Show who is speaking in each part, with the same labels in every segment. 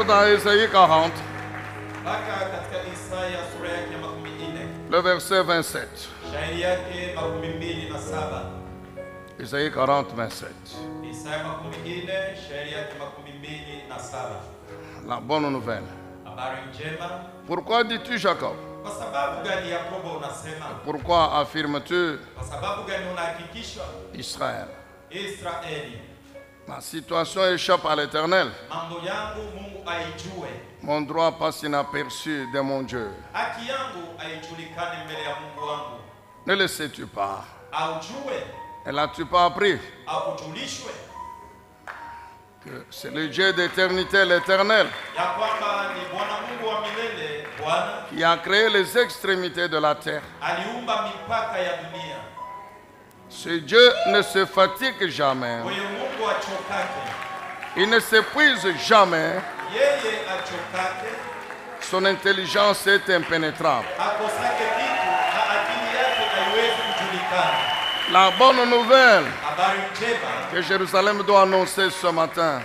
Speaker 1: toujours dans Isaïe 40, le verset 27. Isaïe 40, 27. La bonne nouvelle. Pourquoi dis-tu Jacob? Pourquoi affirmes-tu Israël? Ma situation échappe à l'Éternel. Mon droit passe inaperçu de mon Dieu. Ne le sais-tu pas? Ne l'as-tu pas appris? Que c'est le Dieu d'éternité, l'Éternel, qui a créé les extrémités de la terre. Ce Dieu ne se fatigue jamais. Il ne s'épuise jamais. Son intelligence est impénétrable. La bonne nouvelle que Jérusalem doit annoncer ce matin,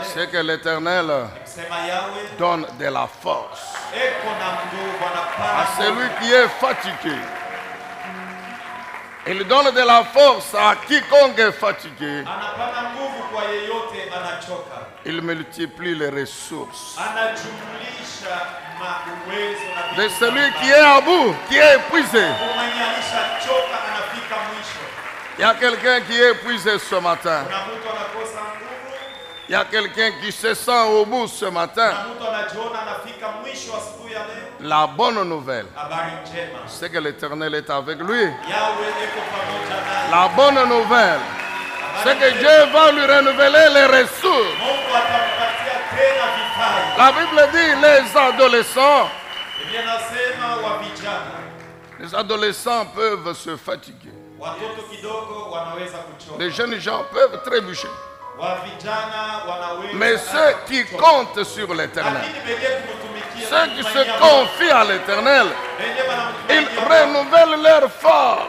Speaker 1: c'est que l'Éternel donne de la force à celui qui est fatigué. Il donne de la force à quiconque est fatigué. Il multiplie les ressources de celui qui est à bout, qui est épuisé. Il y a quelqu'un qui est épuisé ce matin. Il y a quelqu'un qui se sent au bout ce matin. La bonne nouvelle, c'est que l'Éternel est avec lui. La bonne nouvelle, c'est que Dieu va lui renouveler les ressources. La Bible dit les adolescents. Les adolescents peuvent se fatiguer. Les jeunes gens peuvent trébucher. Mais ceux qui comptent sur l'Éternel, ceux qui se confient à l'Éternel, ils renouvellent leur force.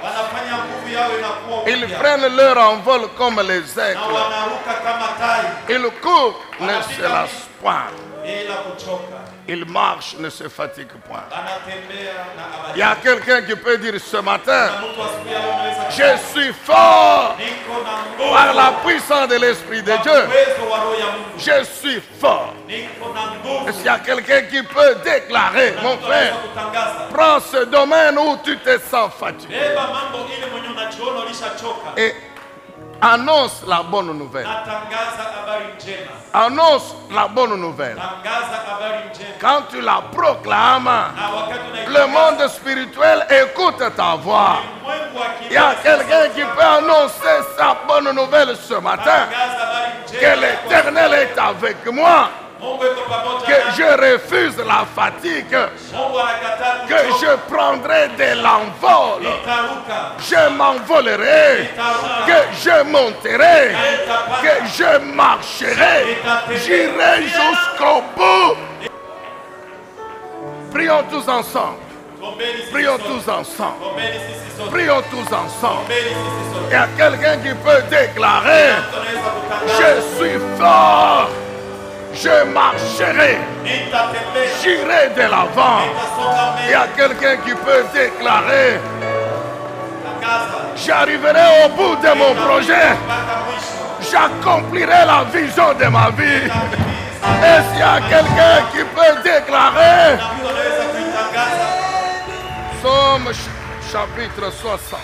Speaker 1: Ils prennent leur envol comme les aigles. Ils courent, ne se lassent point. Ils marchent, ne se fatiguent point. Il y a quelqu'un qui peut dire ce matin, je suis fort par la puissance de l'Esprit de Dieu. Je suis fort. Et s'il y a quelqu'un qui peut déclarer, mon frère, prends ce domaine où tu te sens fatigué et annonce la bonne nouvelle. Annonce la bonne nouvelle. Quand tu la proclames, le monde spirituel écoute ta voix. Il y a quelqu'un qui peut annoncer sa bonne nouvelle ce matin. Que l'Éternel est avec moi. Que je refuse la fatigue. Que je prendrai de l'envol. Je m'envolerai. Que je monterai. Que je marcherai. J'irai jusqu'au bout. Prions tous ensemble. Prions tous ensemble. Prions tous ensemble. Il y a quelqu'un qui peut déclarer, je suis fort. Je marcherai, j'irai de l'avant. Il y a quelqu'un qui peut déclarer, j'arriverai au bout de mon projet. J'accomplirai la vision de ma vie. Et s'il y a quelqu'un qui peut déclarer, Psaume chapitre 60.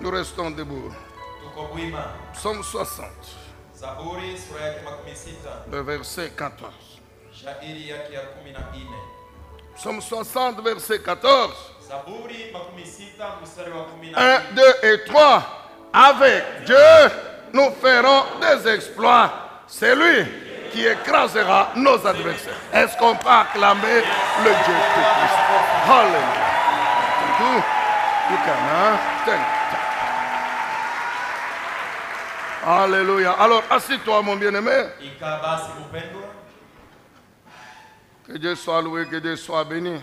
Speaker 1: Nous restons debout. Psaume 60. Le verset 14. Psaume 60, verset 14. 1, 2 et 3. Avec Dieu, nous ferons des exploits. C'est lui qui écrasera nos adversaires. Est-ce qu'on peut acclamer le Dieu de Christ? Hallelujah. Alléluia. Alors, assis-toi, mon bien-aimé. Que Dieu soit loué, que Dieu soit béni.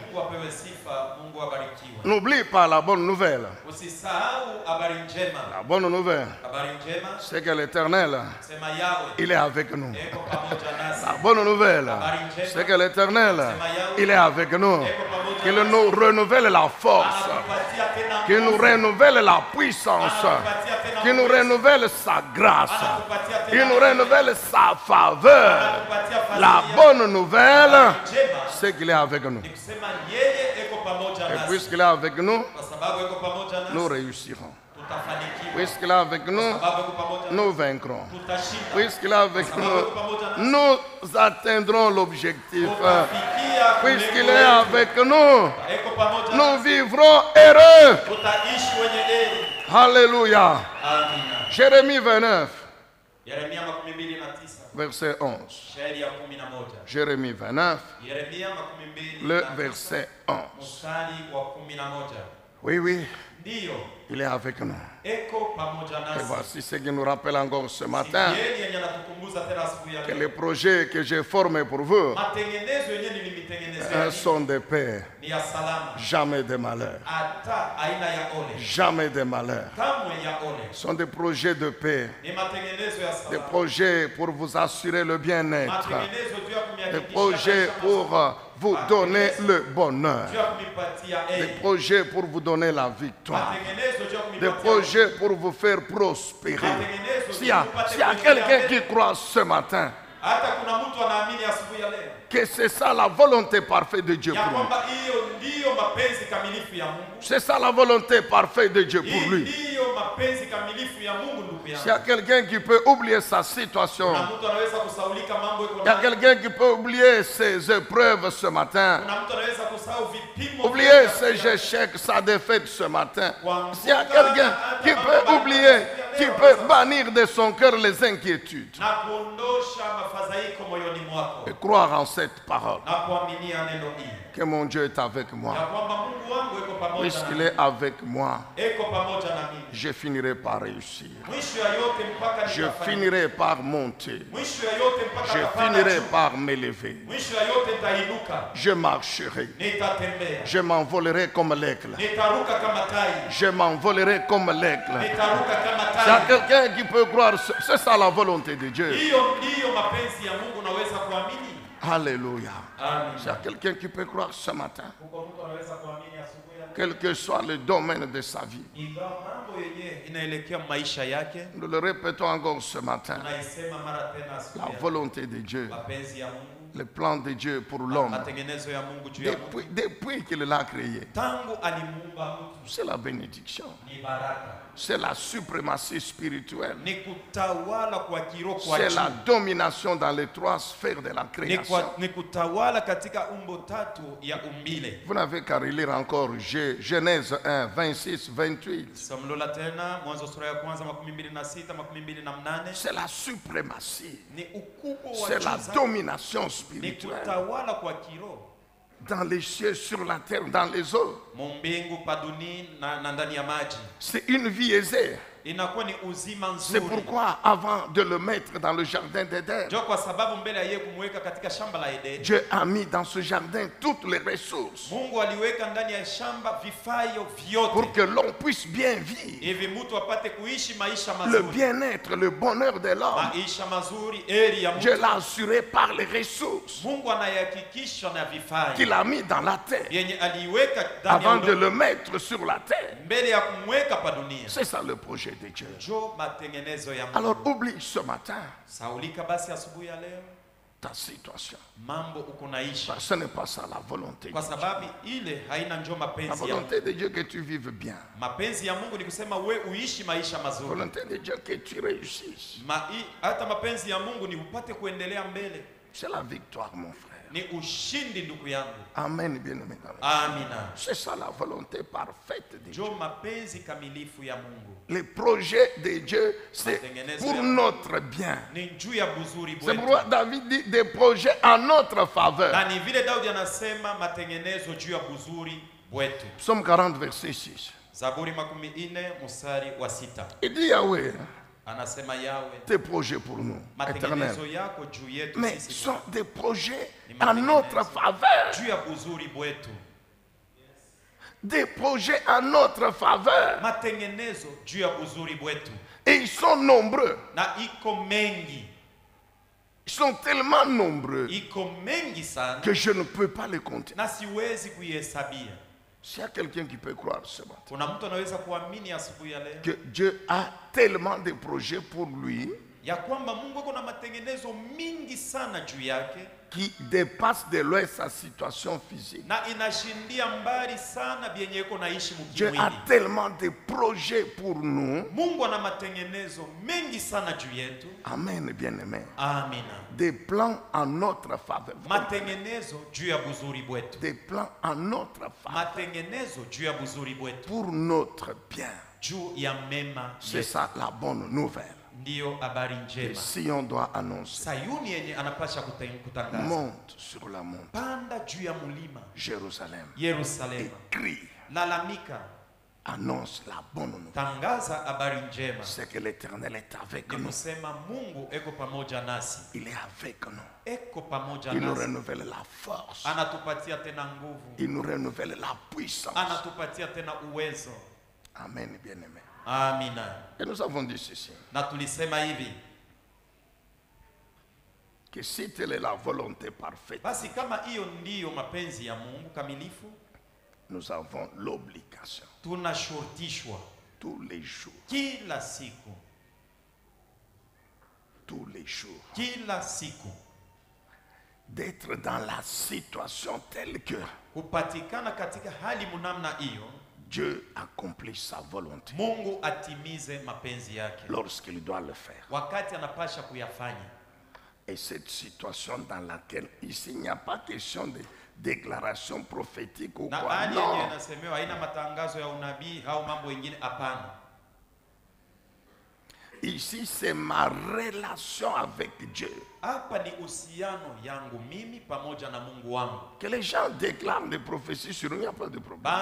Speaker 1: N'oublie pas la bonne nouvelle. La bonne nouvelle, c'est que l'Éternel, il est avec nous. La bonne nouvelle, c'est que l'Éternel, il est avec nous. Qu'il nous renouvelle la force. Qu'il nous renouvelle la puissance. Qu'il nous renouvelle sa grâce. Qu'il nous renouvelle sa faveur. La bonne nouvelle, c'est qu'il est avec nous. Et puisqu'il est avec nous, nous réussirons. Puisqu'il est avec nous, nous vaincrons. Puisqu'il est avec nous, nous atteindrons l'objectif. Puisqu'il est avec nous, nous vivrons heureux. Alléluia. Jérémie 29, verset 11. Jérémie 29, le verset 11. Oui, oui. Il est avec nous. Et voici ce qui nous rappelle encore ce matin que les projets que j'ai formés pour vous sont de paix, jamais de malheur. Jamais de malheur. Ce sont des projets de paix, des projets pour vous assurer le bien-être, des projets pour vous donner le bonheur, des projets pour vous donner la victoire, des projets pour vous faire prospérer. S'il y a quelqu'un qui croit ce matin que c'est ça la volonté parfaite de Dieu pour lui, c'est ça la volonté parfaite de Dieu pour lui. S'il y a quelqu'un qui peut oublier sa situation, il y a quelqu'un qui peut oublier ses épreuves ce matin, oublier ses échecs, sa défaite ce matin. S'il y a quelqu'un qui peut oublier, qui peut bannir de son cœur les inquiétudes et croire en cette parole, que mon Dieu est avec moi. Puisqu'il est avec moi, je finirai par réussir. Je finirai par monter. Je finirai par m'élever. Je marcherai. Je m'envolerai comme l'aigle. Je m'envolerai comme l'aigle. Il y a quelqu'un qui peut croire, c'est ça la volonté de Dieu. Alléluia. Il y a quelqu'un qui peut croire ce matin, quel que soit le domaine de sa vie. Nous le répétons encore ce matin. La volonté de Dieu, le plan de Dieu pour l'homme, depuis qu'il l'a créé, c'est la bénédiction. C'est la suprématie spirituelle. C'est la domination dans les trois sphères de la création. Vous n'avez qu'à relire encore Genèse 1, 26, 28. C'est la suprématie. C'est la domination spirituelle. Dans les cieux, sur la terre, dans les eaux. C'est une vie aisée. C'est pourquoi avant de le mettre dans le jardin d'Éden, Dieu a mis dans ce jardin toutes les ressources pour que l'on puisse bien vivre le bien-être, le bonheur de l'homme. Dieu l'a assuré par les ressources qu'il a mis dans la terre avant de le mettre sur la terre. C'est ça le projet de Dieu. Alors oublie ce matin ta situation. Ce n'est pas ça la volonté de Dieu. La volonté de Dieu que tu vives bien. La volonté de Dieu que tu réussisses. C'est la victoire, mon frère. Amen, bien-aimé. C'est ça la volonté parfaite de Dieu. Les projets de Dieu, c'est pour notre bien. C'est pourquoi David dit des projets en notre faveur. Psaume 40, verset 6. Il dit Yahweh, tes projets pour nous, éternels. Mais ce sont des projets en notre faveur. Des projets en notre faveur. Et ils sont nombreux. Ils sont tellement nombreux que je ne peux pas les compter. S'il y a quelqu'un qui peut croire ce matin que Dieu a tellement de projets pour lui qui dépasse de loin sa situation physique. Dieu a tellement de projets pour nous. Amen, bien-aimé. Des plans en notre faveur. Des plans en notre faveur. Pour notre bien. C'est ça la bonne nouvelle. Et si on doit annoncer, monte sur la montagne, Jérusalem, et crie, annonce la bonne nouvelle. C'est que l'Éternel est avec nous. Il est avec nous. Il nous renouvelle la force. Il nous renouvelle la puissance. Amen, bien-aimé. Et nous avons dit ceci, que si telle est la volonté parfaite, nous avons l'obligation tous les jours d'être dans la situation telle que Dieu accomplit sa volonté lorsqu'il doit le faire. Et cette situation dans laquelle ici il n'y a pas question de déclaration prophétique ou quoi. Non. Ici c'est ma relation avec Dieu. Que les gens déclarent des prophéties sur nous, il n'y a pas de problème.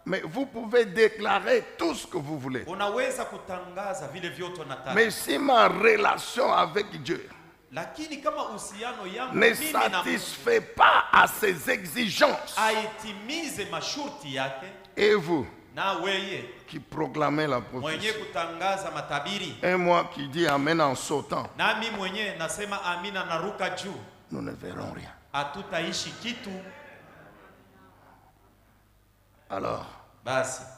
Speaker 1: Mais vous pouvez déclarer tout ce que vous voulez. Mais si ma relation avec Dieu ne satisfait pas à ses exigences, et vous qui proclamez la prophétie, et moi qui dis amen en sautant, nous ne verrons rien. Alors,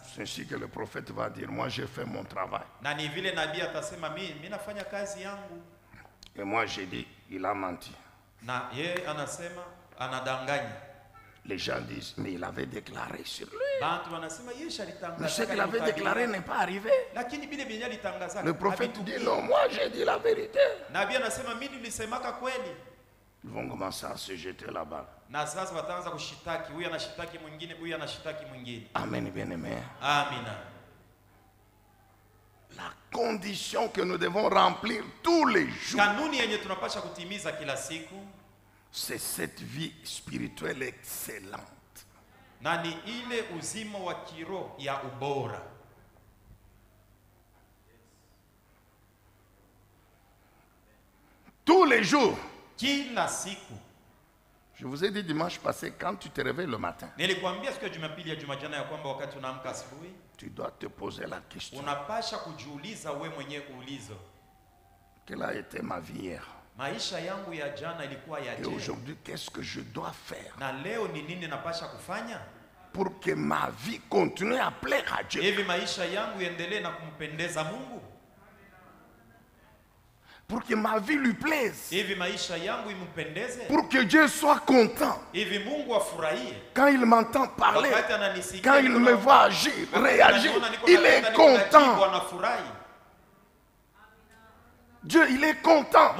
Speaker 1: c'est ainsi que le prophète va dire, moi j'ai fait mon travail. Et moi j'ai dit, il a menti. Les gens disent, mais il avait déclaré sur lui. Mais ce qu'il avait déclaré n'est pas arrivé. Le prophète dit, non, moi j'ai dit la vérité. Ils vont commencer à se jeter là-bas. Amen, bien-aimé. La condition que nous devons remplir tous les jours, c'est cette vie spirituelle excellente. Tous les jours. Je vous ai dit dimanche passé, quand tu te réveilles le matin, tu dois te poser la question, quelle a été ma vie hier? Et aujourd'hui, qu'est-ce que je dois faire pour que ma vie continue à plaire à Dieu? Pour que ma vie lui plaise. Pour que Dieu soit content. Quand il m'entend parler, quand il me voit agir, réagir, il est content. Dieu, il est content.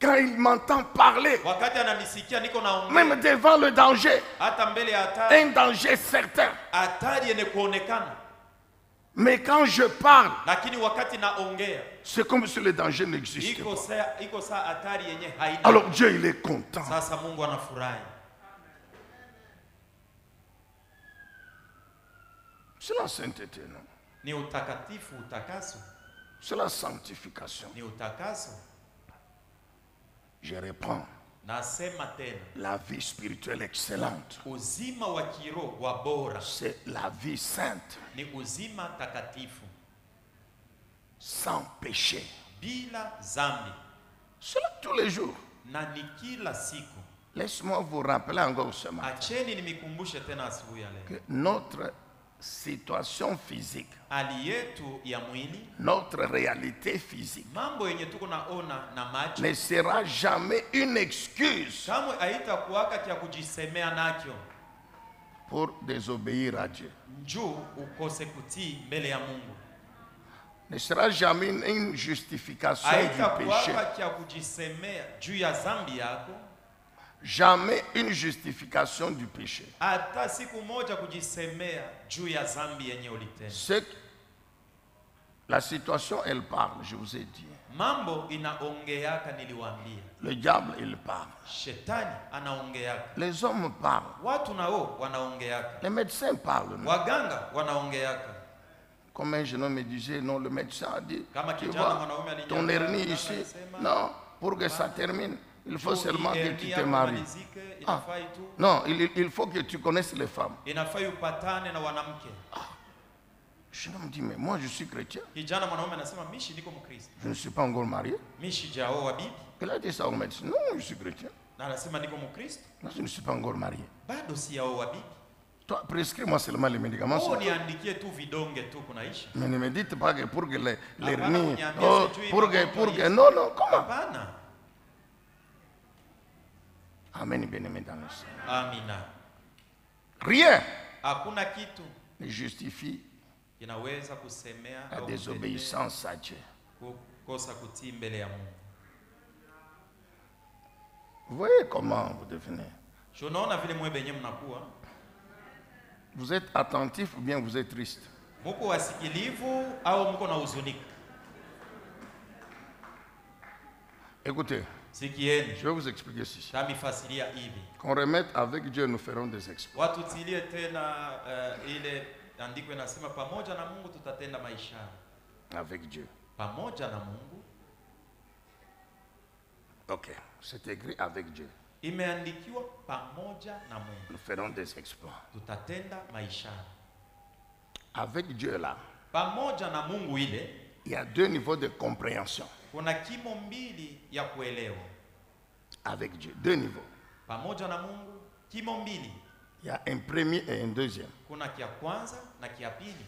Speaker 1: Quand il m'entend parler, même devant le danger, un danger certain. Mais quand je parle, c'est comme si le danger n'existait pas. Alors Dieu, il est content. C'est la sainteté, non?
Speaker 2: Ni utakatifu, utakaso.
Speaker 1: C'est la sanctification.
Speaker 2: Ni utakaso.
Speaker 1: Je reprends.
Speaker 2: Nasema tena.
Speaker 1: La vie spirituelle excellente.
Speaker 2: Uzima wa kiroho wa bora.
Speaker 1: C'est la vie sainte.
Speaker 2: Ni uzima takatifu.
Speaker 1: Sans péché.
Speaker 2: Bila zambi.
Speaker 1: Cela tous les jours.
Speaker 2: Na ni kila siku.
Speaker 1: Laisse-moi vous rappeler encore ce matin.
Speaker 2: Acheni nimikumbushe tena asubuhi ya leo.
Speaker 1: Que notre situation physique,
Speaker 2: hali yetu ya mwili,
Speaker 1: notre réalité physique,
Speaker 2: mambo yenye tuko naona na macho,
Speaker 1: ne sera jamais une excuse
Speaker 2: kamwe haitakuwaka kia kujisemea nacho
Speaker 1: pour désobéir à Dieu.
Speaker 2: Njoo ukose kutii mbele ya Mungu.
Speaker 1: Ne sera jamais une justification du péché.
Speaker 2: Haitakuwaka kia kujisemea juu ya dhambi yako.
Speaker 1: Jamais une justification du péché.
Speaker 2: Hata siku moja kujisemea juu ya dhambi yenye ulitenda.
Speaker 1: La situation, elle parle, je vous ai dit.
Speaker 2: Mambo inaongeaka niliwaambia.
Speaker 1: Le diable, il parle.
Speaker 2: Shetani anaongeaka.
Speaker 1: Les hommes parlent.
Speaker 2: Watu nao wanaongeaka.
Speaker 1: Les médecins parlent.
Speaker 2: Waganga wanaongeaka.
Speaker 1: Comme un jeune homme me disait, non, le médecin a dit,
Speaker 2: tu
Speaker 1: vois, ton hernie ici, non, pour que ça termine, il faut seulement que tu te maries. Ah, non, il faut que tu connaisses les femmes. Je me dis, mais moi je suis chrétien. Je ne suis pas encore marié. Il a dit ça au médecin. Non, je suis chrétien. Non, je ne suis pas encore marié. Toi, prescris-moi seulement les médicaments. Mais ne me dites pas que pour que l'hernie, pour que, non, non, comment? Amen, bien-aimé dans le Seigneur.
Speaker 2: Amina.
Speaker 1: Rien
Speaker 2: hakuna kitu
Speaker 1: ne justifie
Speaker 2: kinaweza kusemea
Speaker 1: la désobéissance à Dieu.
Speaker 2: Kukosa kutii mbele ya Mungu.
Speaker 1: Vous voyez comment vous devenez?
Speaker 2: Unaona vile mwe benye mnakuwa.
Speaker 1: Vous êtes attentif ou bien vous êtes triste?
Speaker 2: Muko wasikilivu au muko na huzunika?
Speaker 1: Écoutez,
Speaker 2: je
Speaker 1: vais vous expliquer ceci.
Speaker 2: Qu'on
Speaker 1: remette avec Dieu, nous ferons des exploits. Avec Dieu. Ok, c'est écrit avec Dieu. Nous ferons des exploits. Avec Dieu là, il y a deux niveaux de compréhension.
Speaker 2: Kuna kimo mbili ya kuelewa.
Speaker 1: Avec Dieu, deux niveaux.
Speaker 2: Pamoja na Mungu, kimo mbili.
Speaker 1: Il y a un premier et un deuxième.
Speaker 2: Kuna kia kwanza na kia pili.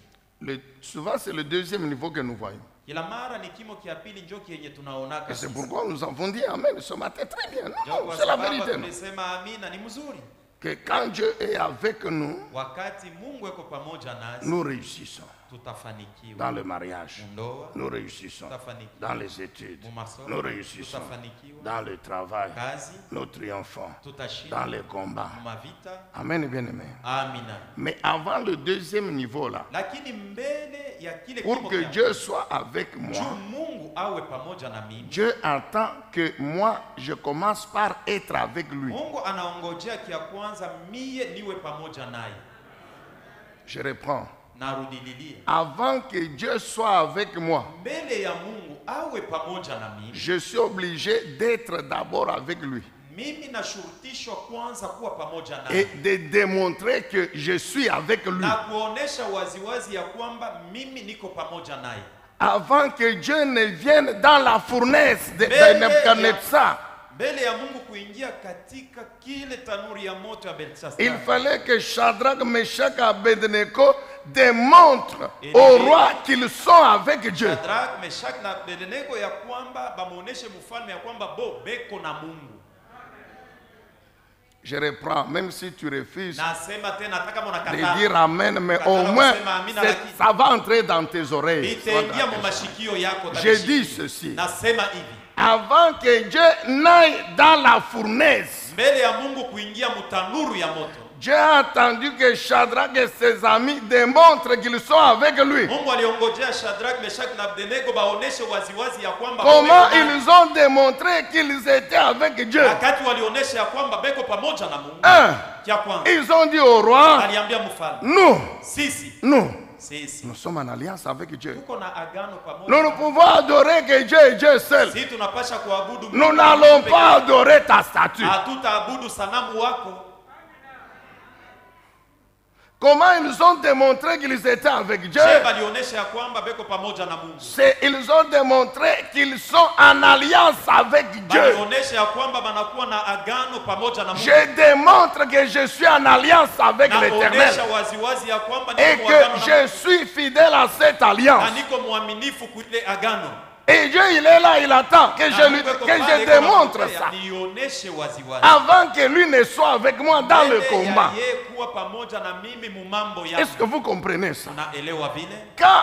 Speaker 1: Souvent c'est le deuxième niveau que nous voyons.
Speaker 2: Kila mara ni kimo kia pili njo kienye tunaonaka.
Speaker 1: Et c'est pourquoi nous avons dit amen ce matin très bien. Non, c'est la vérité.
Speaker 2: Tulisema amina ni mzuri.
Speaker 1: Que quand Dieu est avec nous,
Speaker 2: wakati Mungu yuko pamoja nasi,
Speaker 1: nous réussissons.
Speaker 2: Tutafanikiwa.
Speaker 1: Dans le mariage,
Speaker 2: Ndoa,
Speaker 1: nous réussissons.
Speaker 2: Tutafanikiwa.
Speaker 1: Dans les études,
Speaker 2: Mumasomo,
Speaker 1: nous réussissons.
Speaker 2: Tutafanikiwa.
Speaker 1: Dans le travail,
Speaker 2: kazi,
Speaker 1: nous triomphons.
Speaker 2: Tutashinda.
Speaker 1: Dans les combats.
Speaker 2: Mumavita.
Speaker 1: Amen, bien-aimé.
Speaker 2: Amina.
Speaker 1: Mais avant le deuxième niveau là,
Speaker 2: lakini mbele ya kile
Speaker 1: pour que Dieu soit avec moi,
Speaker 2: Mungu awe pamoja na mimi,
Speaker 1: Dieu attend que moi je commence par être avec lui.
Speaker 2: Mungu anaongojea kia kwanza mie niwe pamoja naye.
Speaker 1: Je reprends.
Speaker 2: Narudililia.
Speaker 1: Avant que Dieu soit avec moi,
Speaker 2: mbele ya Mungu awe pamoja na mimi,
Speaker 1: je suis obligé d'être d'abord avec lui.
Speaker 2: Mimi nashurutishwa kwanza kuwa pamoja naye.
Speaker 1: Et de démontrer que je suis avec lui.
Speaker 2: Na kuonesha waziwazi ya kwamba mimi niko pamoja naye.
Speaker 1: Avant que Dieu ne vienne dans la fournaise de Nebuchadnezzar,
Speaker 2: mbele ya Mungu kuingia katika kile tanuri ya moto ya Belshazzar,
Speaker 1: il fallait que Shadrach, Meshach et Abednego démontrent au roi qu'ils sont avec Dieu.
Speaker 2: Shadrach, Meshach na Abednego ya kwamba bamuoneshe mfalme ya kwamba bo beko na Mungu.
Speaker 1: Je reprends, même si tu refuses
Speaker 2: de
Speaker 1: dire amen, mais au moins ça va entrer dans tes oreilles. Je dis ceci. Avant que Dieu n'aille dans la fournaise, Dieu a attendu que Shadrach et ses amis démontrent qu'ils sont avec lui. Comment ils ont démontré qu'ils étaient avec Dieu? Un, ils ont dit au roi, nous
Speaker 2: Sisi
Speaker 1: nous sommes en alliance avec Dieu.
Speaker 2: tuko na agano pamoja.
Speaker 1: Nous ne pouvons adorer que Dieu et Dieu seul.
Speaker 2: Sisi tunapasha kuabudu Mungu.
Speaker 1: Nous n'allons pas adorer ta statue.
Speaker 2: Hatutaabudu sanamu wako.
Speaker 1: Comment ils ont démontré qu'ils étaient avec Dieu?
Speaker 2: Je balionyesha ya kwamba beko pamoja na Mungu.
Speaker 1: Ils ont démontré qu'ils sont en alliance avec Dieu.
Speaker 2: Balionyesha ya kwamba banakuwa na agano pamoja na Mungu.
Speaker 1: Je démontre que je suis en alliance avec l'Éternel.
Speaker 2: Naonyesha waziwazi ya kwamba
Speaker 1: Et
Speaker 2: niko agano
Speaker 1: que
Speaker 2: na
Speaker 1: je suis fidèle à cette alliance.
Speaker 2: na niko mwaminifu kwa ile agano.
Speaker 1: Et Dieu, il est là, il attend que je démontre ça.
Speaker 2: Nionyeshe waziwazi.
Speaker 1: Avant que lui ne soit avec moi dans le combat.
Speaker 2: Yeye kuwa pamoja na mimi mu mambo yangu.
Speaker 1: Est-ce que vous comprenez ça?
Speaker 2: Unaelewa vile?
Speaker 1: Quand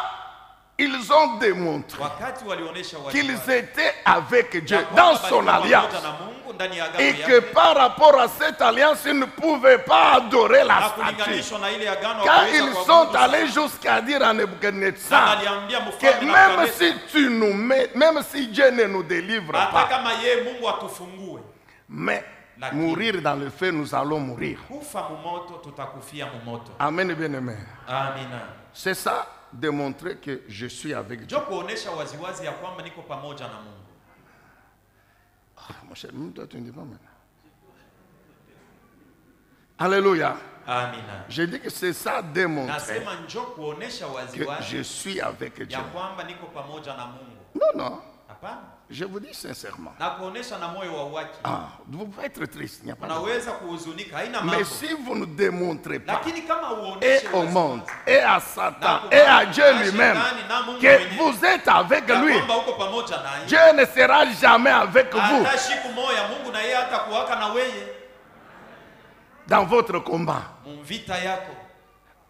Speaker 1: ils ont démontré
Speaker 2: Wakati walionyesha
Speaker 1: qu'ils
Speaker 2: waziwazi
Speaker 1: étaient avec Dieu dans son alliance,
Speaker 2: pamoja na Mungu ndani ya agano
Speaker 1: et que
Speaker 2: yake.
Speaker 1: par rapport à cette alliance, ils ne pouvaient pas adorer la
Speaker 2: Na
Speaker 1: statue.
Speaker 2: kulinganishwa na ile agano
Speaker 1: Quand
Speaker 2: hawakuweza
Speaker 1: ils
Speaker 2: kuabudu
Speaker 1: sont
Speaker 2: sana.
Speaker 1: allés jusqu'à dire à
Speaker 2: Na
Speaker 1: Nebuchadnezzar
Speaker 2: aliambia
Speaker 1: que
Speaker 2: mfalme
Speaker 1: même
Speaker 2: Nebukadneza,
Speaker 1: si tu nous mets, même si Dieu ne nous délivre
Speaker 2: hata
Speaker 1: pas,
Speaker 2: kama yeye Mungu atufungue,
Speaker 1: mais
Speaker 2: Lakini.
Speaker 1: mourir dans le feu, nous allons mourir.
Speaker 2: kufa mumoto tutakufia mumoto.
Speaker 1: Amen, bien-aimé.
Speaker 2: Amina.
Speaker 1: C'est ça, démontrer que je suis avec Dieu.
Speaker 2: Jo kuonesha waziwazi ya kwamba niko pamoja na Mungu.
Speaker 1: Mon cher, même toi, tu ne dis pas maintenant. Alléluia.
Speaker 2: Amina.
Speaker 1: Je dis que c'est ça, démontrer
Speaker 2: Nasema njo kuonesha
Speaker 1: que
Speaker 2: waziwazi
Speaker 1: je suis avec Dieu.
Speaker 2: ya kwamba niko pamoja na Mungu.
Speaker 1: Non, non,
Speaker 2: Hapana.
Speaker 1: je vous dis sincèrement.
Speaker 2: Na kuonesha na moyo wa uhaki.
Speaker 1: Ah, vous pouvez être triste, il n'y a pas de...
Speaker 2: Unaweza kuhuzunika, haina
Speaker 1: Mais
Speaker 2: mambo.
Speaker 1: si vous ne démontrez pas,
Speaker 2: Lakini kama
Speaker 1: et
Speaker 2: uoneshe
Speaker 1: au
Speaker 2: waziwazi
Speaker 1: monde, et à Satan, et à Dieu lui-même, que vous êtes avec
Speaker 2: ya
Speaker 1: lui,
Speaker 2: kwamba uko pamoja naye.
Speaker 1: Dieu ne sera jamais avec vous
Speaker 2: Hata siku moja Mungu na yeye hata kuwaka na weye
Speaker 1: dans votre combat.
Speaker 2: mvita yako.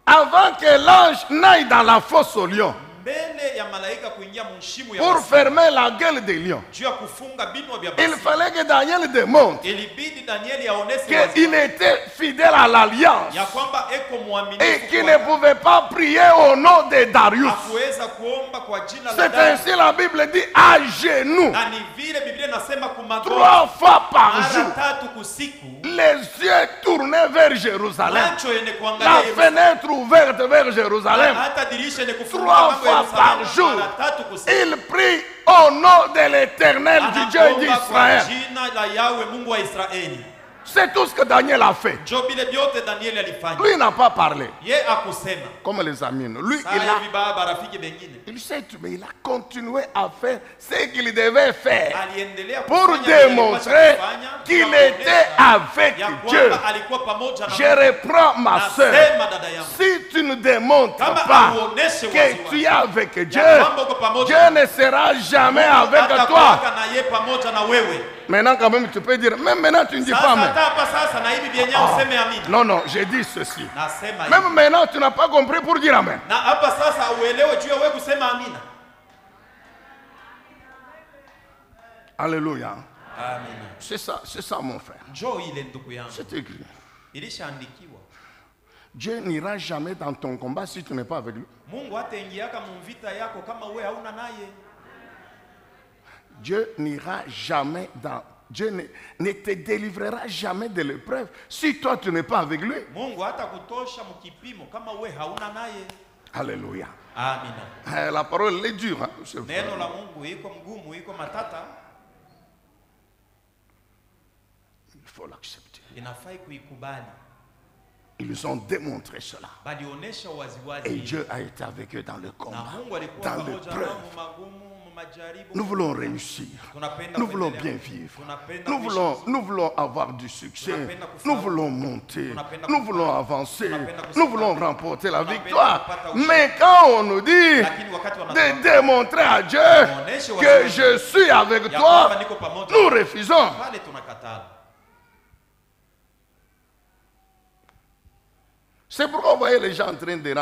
Speaker 1: Avant que l'ange n'aille dans la fosse au lion
Speaker 2: Mbele ya malaika kuingia mshimu ya
Speaker 1: pour
Speaker 2: wasi.
Speaker 1: fermer la gueule des lions,
Speaker 2: Juu ya kufunga binwa vya
Speaker 1: il
Speaker 2: basi.
Speaker 1: fallait que Daniel démontre
Speaker 2: Ilibidi Danieli aonese
Speaker 1: qu'il
Speaker 2: waziwazi
Speaker 1: était fidèle à l'alliance
Speaker 2: ya kwamba eko
Speaker 1: et
Speaker 2: mwaminifu
Speaker 1: qu'il ne pouvait pas prier au nom de Darius.
Speaker 2: hakuweza kuomba kwa jina la
Speaker 1: C'est
Speaker 2: Danieli.
Speaker 1: ainsi la Bible dit à genoux,
Speaker 2: Na ni vile Biblia inasema kumagoti
Speaker 1: 3 fois par
Speaker 2: mara
Speaker 1: jour,
Speaker 2: 3 kusiku,
Speaker 1: les yeux tournés vers Jérusalem,
Speaker 2: macho yenye
Speaker 1: la
Speaker 2: kuangalia Yerusalemu.
Speaker 1: fenêtre ouverte vers Jérusalem.
Speaker 2: Hata dirisha yenye kufunga
Speaker 1: 3
Speaker 2: mambo
Speaker 1: fois par
Speaker 2: Yerusalemu
Speaker 1: jour,
Speaker 2: mara 3 kusiku.
Speaker 1: il prie au nom de l'Éternel, du Dieu
Speaker 2: Anaomba kwa
Speaker 1: d'Israël.
Speaker 2: jina la Yahweh Mungu wa Israeli.
Speaker 1: C'est tout ce que Daniel a fait.
Speaker 2: Njo vile vyote Danieli alifanya.
Speaker 1: Lui n'a pas parlé,
Speaker 2: Ye akusema.
Speaker 1: comme les amis. Lui,
Speaker 2: Saa
Speaker 1: il
Speaker 2: hivi
Speaker 1: a,
Speaker 2: baba rafiki bengine.
Speaker 1: il sait tout, mais il a continué à faire ce qu'il devait faire
Speaker 2: Aliendelea
Speaker 1: pour
Speaker 2: kufanya vile alipaswa
Speaker 1: démontrer
Speaker 2: kufanya,
Speaker 1: qu'il
Speaker 2: kuwaonesha
Speaker 1: était avec
Speaker 2: ya
Speaker 1: Dieu.
Speaker 2: kwamba alikuwa pamoja na
Speaker 1: Je
Speaker 2: Mungu.
Speaker 1: reprends ma soeur.
Speaker 2: Nasema dada yangu.
Speaker 1: Si tu ne démontres
Speaker 2: Kama
Speaker 1: pas
Speaker 2: auoneshe
Speaker 1: que
Speaker 2: waziwazi
Speaker 1: tu es avec Dieu,
Speaker 2: ya kwamba uko pamoja
Speaker 1: Dieu ne sera jamais avec
Speaker 2: hata
Speaker 1: toi.
Speaker 2: kuwaka na ye pamoja na wewe.
Speaker 1: Maintenant, quand même, tu peux dire, même maintenant, tu ne dis pas,
Speaker 2: Sasa
Speaker 1: mais.
Speaker 2: hata hapa sasa na hivi vyenye useme amina.
Speaker 1: Non, non, j'ai dit ceci.
Speaker 2: Nasema hivi.
Speaker 1: Même maintenant, tu n'as pas compris pour dire Amen.
Speaker 2: Na hapa sasa uelewe juu ya wewe kusema amina.
Speaker 1: Alléluia.
Speaker 2: Amina.
Speaker 1: C'est ça, mon frère.
Speaker 2: Njoo ile ndugu yangu.
Speaker 1: C'est écrit.
Speaker 2: Ilishaandikiwa.
Speaker 1: Dieu n'ira jamais dans ton combat si tu n'es pas avec lui.
Speaker 2: Mungu hataingiaka mvita yako kama wewe hauna naye.
Speaker 1: Dieu n'ira jamais dans... Dieu ne te délivrera jamais de l'épreuve si toi tu n'es pas avec lui.
Speaker 2: Mungu hata kutosha mkipimo kama wewe hauna naye.
Speaker 1: Alléluia.
Speaker 2: Amina.
Speaker 1: La parole elle est dure. Hein, ce frère.
Speaker 2: Neno la Mungu iko mgumu, iko matata.
Speaker 1: Il faut l'accepter.
Speaker 2: Inafai kuikubali.
Speaker 1: Ils ont démontré cela.
Speaker 2: Balionesha waziwazi.
Speaker 1: Et Dieu a été avec eux dans le
Speaker 2: Na
Speaker 1: combat,
Speaker 2: Mungu alikuwa
Speaker 1: dans
Speaker 2: pamoja nao
Speaker 1: l'épreuve.
Speaker 2: mu magumu, mu majaribu.
Speaker 1: Nous voulons réussir.
Speaker 2: Tunapenda
Speaker 1: Nous voulons
Speaker 2: kuendelea.
Speaker 1: bien vivre.
Speaker 2: Tunapenda
Speaker 1: Nous
Speaker 2: kuishi.
Speaker 1: voulons avoir du succès.
Speaker 2: Tunapenda kufaulu.
Speaker 1: Nous voulons monter.
Speaker 2: Tunapenda
Speaker 1: Nous
Speaker 2: kufaulu.
Speaker 1: voulons avancer.
Speaker 2: Tunapenda
Speaker 1: Nous
Speaker 2: kusimama.
Speaker 1: voulons remporter la
Speaker 2: Tunapenda
Speaker 1: victoire.
Speaker 2: kupata ushindi.
Speaker 1: Mais quand on nous dit
Speaker 2: Lakini wakati
Speaker 1: de
Speaker 2: wanasema
Speaker 1: démontrer à Dieu
Speaker 2: Muoneshe
Speaker 1: que
Speaker 2: waziwazi
Speaker 1: je suis avec
Speaker 2: ya
Speaker 1: toi,
Speaker 2: kwamba niko pamoja,
Speaker 1: nous refusons.
Speaker 2: pale tunakataa.
Speaker 1: C'est pourquoi vous voyez les gens en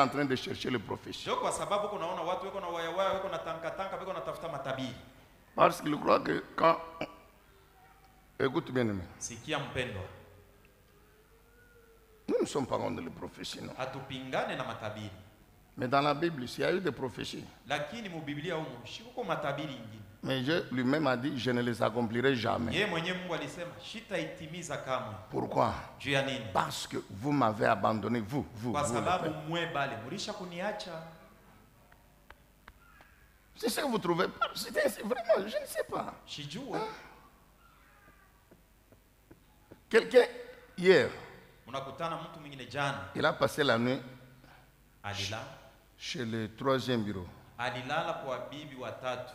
Speaker 1: train de chercher les prophéties.
Speaker 2: Sio kwa sababu kunaona watu wako na wayawaya, wako na tanka, wako natafuta matabiri.
Speaker 1: Parce qu'ils croient que quand... Écoute bien, aimé.
Speaker 2: Sikia mpendwa,
Speaker 1: Nous ne sommes pas contre les prophéties, non.
Speaker 2: hatupingane na matabiri.
Speaker 1: Mais dans la Bible, il y a eu des prophéties.
Speaker 2: Lakini mu Biblia humo shikuko matabiri ingine.
Speaker 1: Mais Dieu lui-même a dit, je ne les accomplirai jamais.
Speaker 2: Yeye mwenyewe Mungu alisema shitaitimiza kamwe.
Speaker 1: Pourquoi?
Speaker 2: Juu ya nini?
Speaker 1: Parce que vous m'avez abandonné, vous.
Speaker 2: Kwa
Speaker 1: le
Speaker 2: sababu
Speaker 1: peuple.
Speaker 2: mwe bale mulisha kuniacha.
Speaker 1: C'est ce que vous trouvez pas. C'est vraiment, je ne sais pas.
Speaker 2: Sijue.
Speaker 1: Quelqu'un, hier,
Speaker 2: Unakutana mtu mwingine jana
Speaker 1: il a passé la nuit
Speaker 2: alilala
Speaker 1: chez le 3e bureau.
Speaker 2: alilala kwa bibi watatu.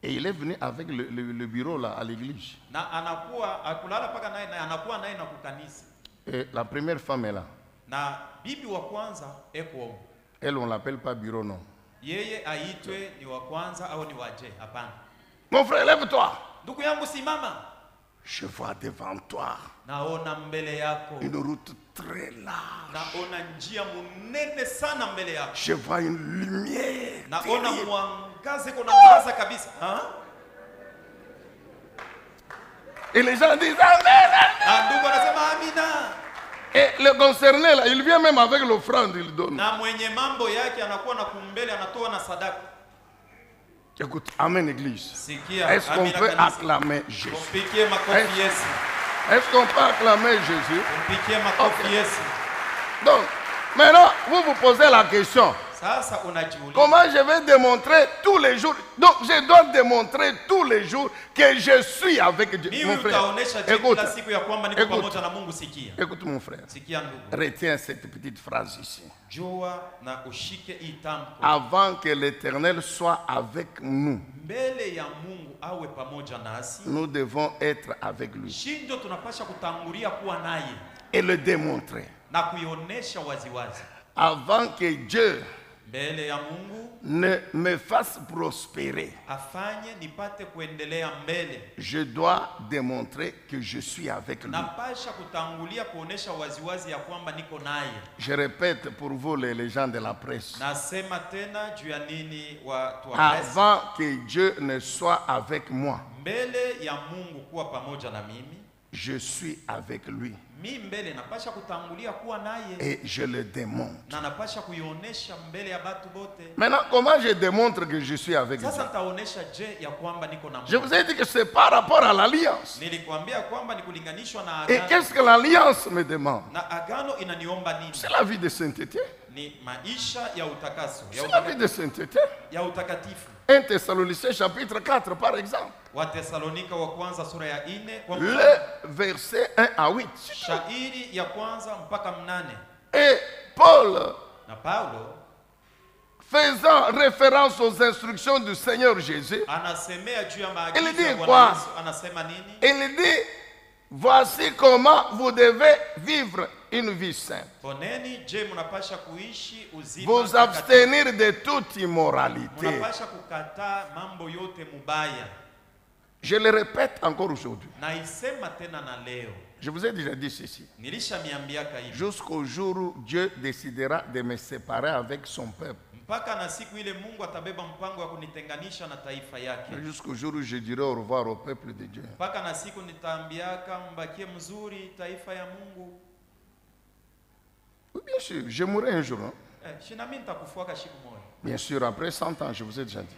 Speaker 1: Et il est venu avec le bureau là à l'église.
Speaker 2: Na anakuwa akulala paka naye na anakuwa naye na kukanisa.
Speaker 1: Et la première femme est là.
Speaker 2: Na bibi wa kwanza eko.
Speaker 1: Elle, on l'appelle pas bureau, non.
Speaker 2: Yeye aitwe ni wa kwanza au ni waje? Hapana.
Speaker 1: Mon frère, lève-toi.
Speaker 2: Ndugu yangu simama.
Speaker 1: Je vois devant toi
Speaker 2: Naona mbele yako.
Speaker 1: une route très large.
Speaker 2: Naona njia munene sana mbele yako.
Speaker 1: Je vois une lumière.
Speaker 2: Naona mwangaza kuna mwangaza kabisa.
Speaker 1: Et les gens disent Amen.
Speaker 2: Na ndugu anasema amina.
Speaker 1: Et le concerné là, il vient même avec l'offrande, il donne.
Speaker 2: Na mwenye mambo yake anakuwa na kumbele anatoa na sadaka.
Speaker 1: Écoute, Amen Église.
Speaker 2: Sikia,
Speaker 1: Est-ce qu'on peut acclamer Jésus?
Speaker 2: Mpikie makofi Yesu.
Speaker 1: Est-ce qu'on peut acclamer Jésus?
Speaker 2: Mpikie makofi Yesu.
Speaker 1: Donc, maintenant, vous vous posez la question.
Speaker 2: Sasa unajiuliza.
Speaker 1: Comment je vais démontrer tous les jours? Donc, je dois démontrer tous les jours que je suis avec Dieu. Mon frère, écoute, écoute mon frère. Retiens cette petite phrase ici. Avant que l'Éternel soit avec nous, nous devons être avec lui et le démontrer. Avant que Dieu ne me fasse prospérer, je dois démontrer que je suis avec lui. Je répète pour vous les gens de la presse. Avant que Dieu ne soit avec moi, je suis avec lui. Et je le démontre. Maintenant, comment je démontre que je suis avec Dieu? Je vous ai dit que c'est par rapport à l'alliance. Et qu'est-ce que l'alliance me demande? C'est la vie de sainteté. C'est la vie de sainteté. 1 Thessaloniciens chapitre 4 par exemple. Le verset 1 à 8. Et Paul, faisant référence aux instructions du Seigneur Jésus, il dit quoi? Il dit, voici comment vous devez vivre une vie sainte. Vous abstenir de toute immoralité. Je le répète encore aujourd'hui. Je vous ai déjà dit ceci. Jusqu'au jour où Dieu décidera de me séparer avec son peuple. Jusqu'au jour où je dirai au revoir au peuple de Dieu. Oui, bien sûr, je mourrai un jour. Hein? Bien sûr, après 100 ans, je vous ai déjà dit.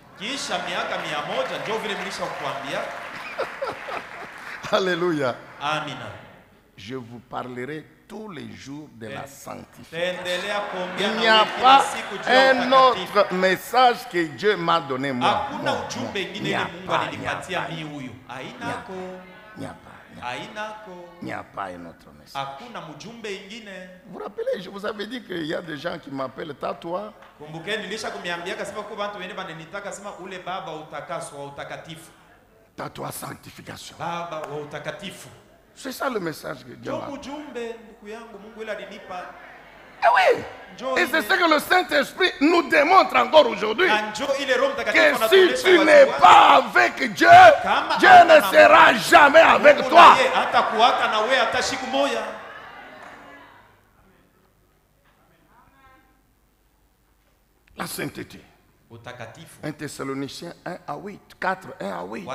Speaker 1: Alléluia.
Speaker 2: Amen.
Speaker 1: Je vous parlerai tous les jours de la sanctification. Il n'y a pas un autre message que Dieu m'a donné moi. Il n'y a pas. Il n'y a pas un autre message. Vous vous rappelez, je vous avais dit qu'il y a des gens qui m'appellent Tatouar. Tatouar sanctification. C'est ça le message que Dieu m'a donné. Eh oui. Et c'est ce que le Saint-Esprit nous démontre encore aujourd'hui. Que si tu n'es pas avec Dieu, Dieu ne sera jamais avec toi. La sainteté. 1 Thessaloniciens 1 à 8, 4, 1 à 8.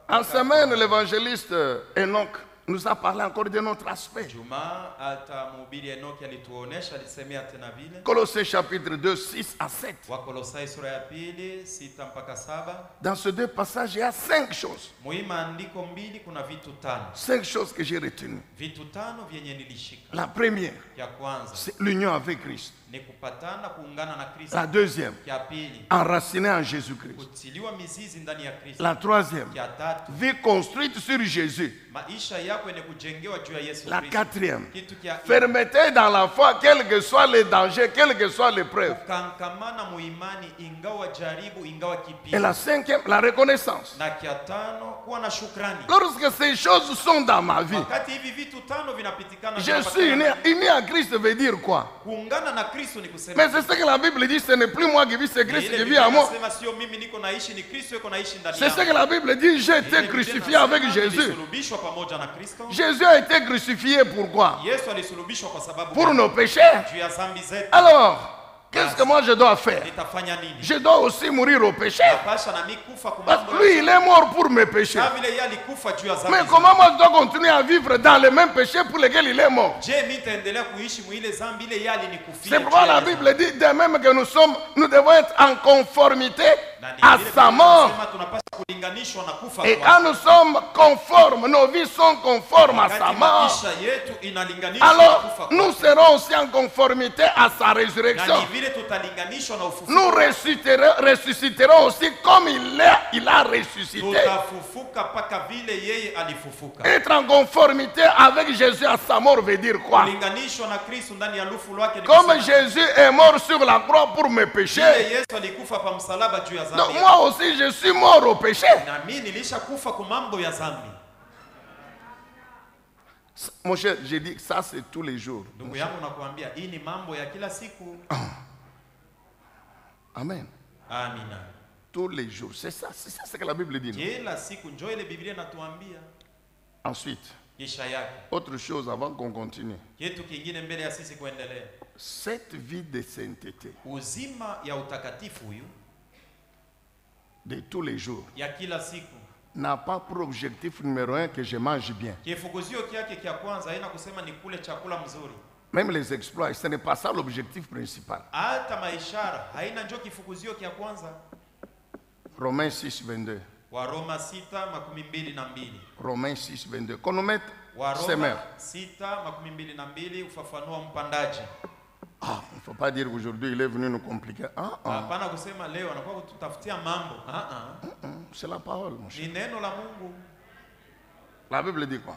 Speaker 1: En semaine, l'évangéliste Enoch nous a parlé encore de notre aspect. Colossiens chapitre 2, 6 à 7. Dans ces deux passages, il y a 5 choses. 5 choses que j'ai retenues. La première, c'est l'union avec Christ.
Speaker 2: Ni kupatana kuungana na Kristo.
Speaker 1: La deuxième,
Speaker 2: Kia pili,
Speaker 1: enraciné en Jésus-Christ.
Speaker 2: kutiliwa mizizi ndani ya Kristo.
Speaker 1: La troisième,
Speaker 2: Kia tatu,
Speaker 1: vie construite sur Jésus.
Speaker 2: maisha yako yenye kujengewa juu ya Yesu
Speaker 1: La
Speaker 2: Kristo.
Speaker 1: quatrième,
Speaker 2: Kitu kia
Speaker 1: fermeté dans la foi, quels que soient les dangers, quelles que soient les preuves.
Speaker 2: kukankamana muimani ingawa jaribu ingawa
Speaker 1: Et
Speaker 2: kipimo.
Speaker 1: la cinquième, la reconnaissance.
Speaker 2: Na kia tano, kuwa na shukrani.
Speaker 1: Lorsque ces choses sont dans ma vie,
Speaker 2: Wakati hivi vitu tano vinapitikana,
Speaker 1: je suis unis à Christ veut dire quoi?
Speaker 2: kuungana na Kristo ni kusema.
Speaker 1: Mais c'est ce que la Bible dit, ce n'est plus moi qui vis, c'est Christ
Speaker 2: Ile
Speaker 1: qui vit
Speaker 2: Biblia
Speaker 1: à moi.
Speaker 2: inasema sio mimi niko naishi, ni Kristo yuko naishi ndani
Speaker 1: C'est ce
Speaker 2: yangu.
Speaker 1: que la Bible dit, j'ai été
Speaker 2: Ile
Speaker 1: crucifié
Speaker 2: Biblia
Speaker 1: avec
Speaker 2: inasema
Speaker 1: Jésus.
Speaker 2: nilisulubishwa pamoja na Kristo.
Speaker 1: Jésus a été crucifié pourquoi?
Speaker 2: Yesu alisulubishwa kwa sababu
Speaker 1: Pour
Speaker 2: gani?
Speaker 1: nos péchés.
Speaker 2: Juu ya dhambi zetu.
Speaker 1: Alors, qu'est-ce que moi je dois faire?
Speaker 2: Nitafanya nini?
Speaker 1: Je dois aussi mourir au péché.
Speaker 2: Napasha na mimi kufa kwa
Speaker 1: Parce
Speaker 2: mambo
Speaker 1: que lui, il est mort pour mes péchés.
Speaker 2: na vile yeye alikufa juu ya dhambi.
Speaker 1: Mais
Speaker 2: zetu.
Speaker 1: comment moi je dois continuer à vivre dans les mêmes péchés pour lesquels il est mort?
Speaker 2: Je mimi nitaendelea kuishi mwile dhambi ile yeye alikufia.
Speaker 1: C'est pourquoi la Bible dit de même que nous devons être en conformité à sa mort.
Speaker 2: Tunapaswa kulinganishwa na kufa
Speaker 1: Et
Speaker 2: kwa.
Speaker 1: quand nous sommes conformes, nos vies sont conformes à sa
Speaker 2: Wakati
Speaker 1: mort,
Speaker 2: maisha yetu inalinganishwa na
Speaker 1: alors
Speaker 2: kufa kwa.
Speaker 1: nous serons aussi en conformité à sa
Speaker 2: Na
Speaker 1: résurrection.
Speaker 2: ni vile tutalinganishwa na ufufuko.
Speaker 1: Nous ressusciterons aussi comme il a ressuscité.
Speaker 2: Tutafufuka paka vile yeye alifufuka.
Speaker 1: Être en conformité avec Jésus à sa mort veut dire quoi?
Speaker 2: Kulinganishwa na Kristo ndani ya lufu lwake ni
Speaker 1: Comme
Speaker 2: kusema,
Speaker 1: Jésus est mort sur la croix pour mes péchés,
Speaker 2: vile Yesu alikufa pa msalaba juu ya
Speaker 1: donc
Speaker 2: dhambi.
Speaker 1: moi aussi je suis mort au péché.
Speaker 2: Na mimi nilishakufa kwa mambo ya dhambi.
Speaker 1: Mon cher, j'ai dit ça c'est tous les jours.
Speaker 2: Ndugu yangu nakuambia hii ni mambo ya kila siku.
Speaker 1: Amen.
Speaker 2: Amina.
Speaker 1: Tous les jours. C'est ça ce que la Bible dit.
Speaker 2: Kila siku njoo ile Biblia inatuambia.
Speaker 1: Ensuite,
Speaker 2: Kisha yake.
Speaker 1: autre chose avant qu'on continue.
Speaker 2: Kitu kingine mbele ya sisi kuendelea.
Speaker 1: Cette vie de sainteté
Speaker 2: Uzima ya utakatifu huyu
Speaker 1: de tous les jours
Speaker 2: ya kila siku.
Speaker 1: n'a pas pour objectif numéro un que je mange bien.
Speaker 2: Kifukuzio kyake kya kwanza haina kusema ni kule chakula mzuri.
Speaker 1: Même les exploits, ce n'est pas ça l'objectif principal.
Speaker 2: Hata maishara haina njoo kifukuzio kya kwanza.
Speaker 1: Romains 6, 22.
Speaker 2: Waroma 6:22.
Speaker 1: Romains 6, 22. Qu'on nous mette
Speaker 2: Waroma
Speaker 1: semeur.
Speaker 2: 6:22 ufafanua mpandaji.
Speaker 1: Ah, il ne faut pas dire qu'aujourd'hui il est venu nous compliquer.
Speaker 2: Hapana kusema leo anakuwa kututafutia mambo.
Speaker 1: C'est la parole, mon cher.
Speaker 2: Ni neno la Mungu.
Speaker 1: La Bible dit quoi?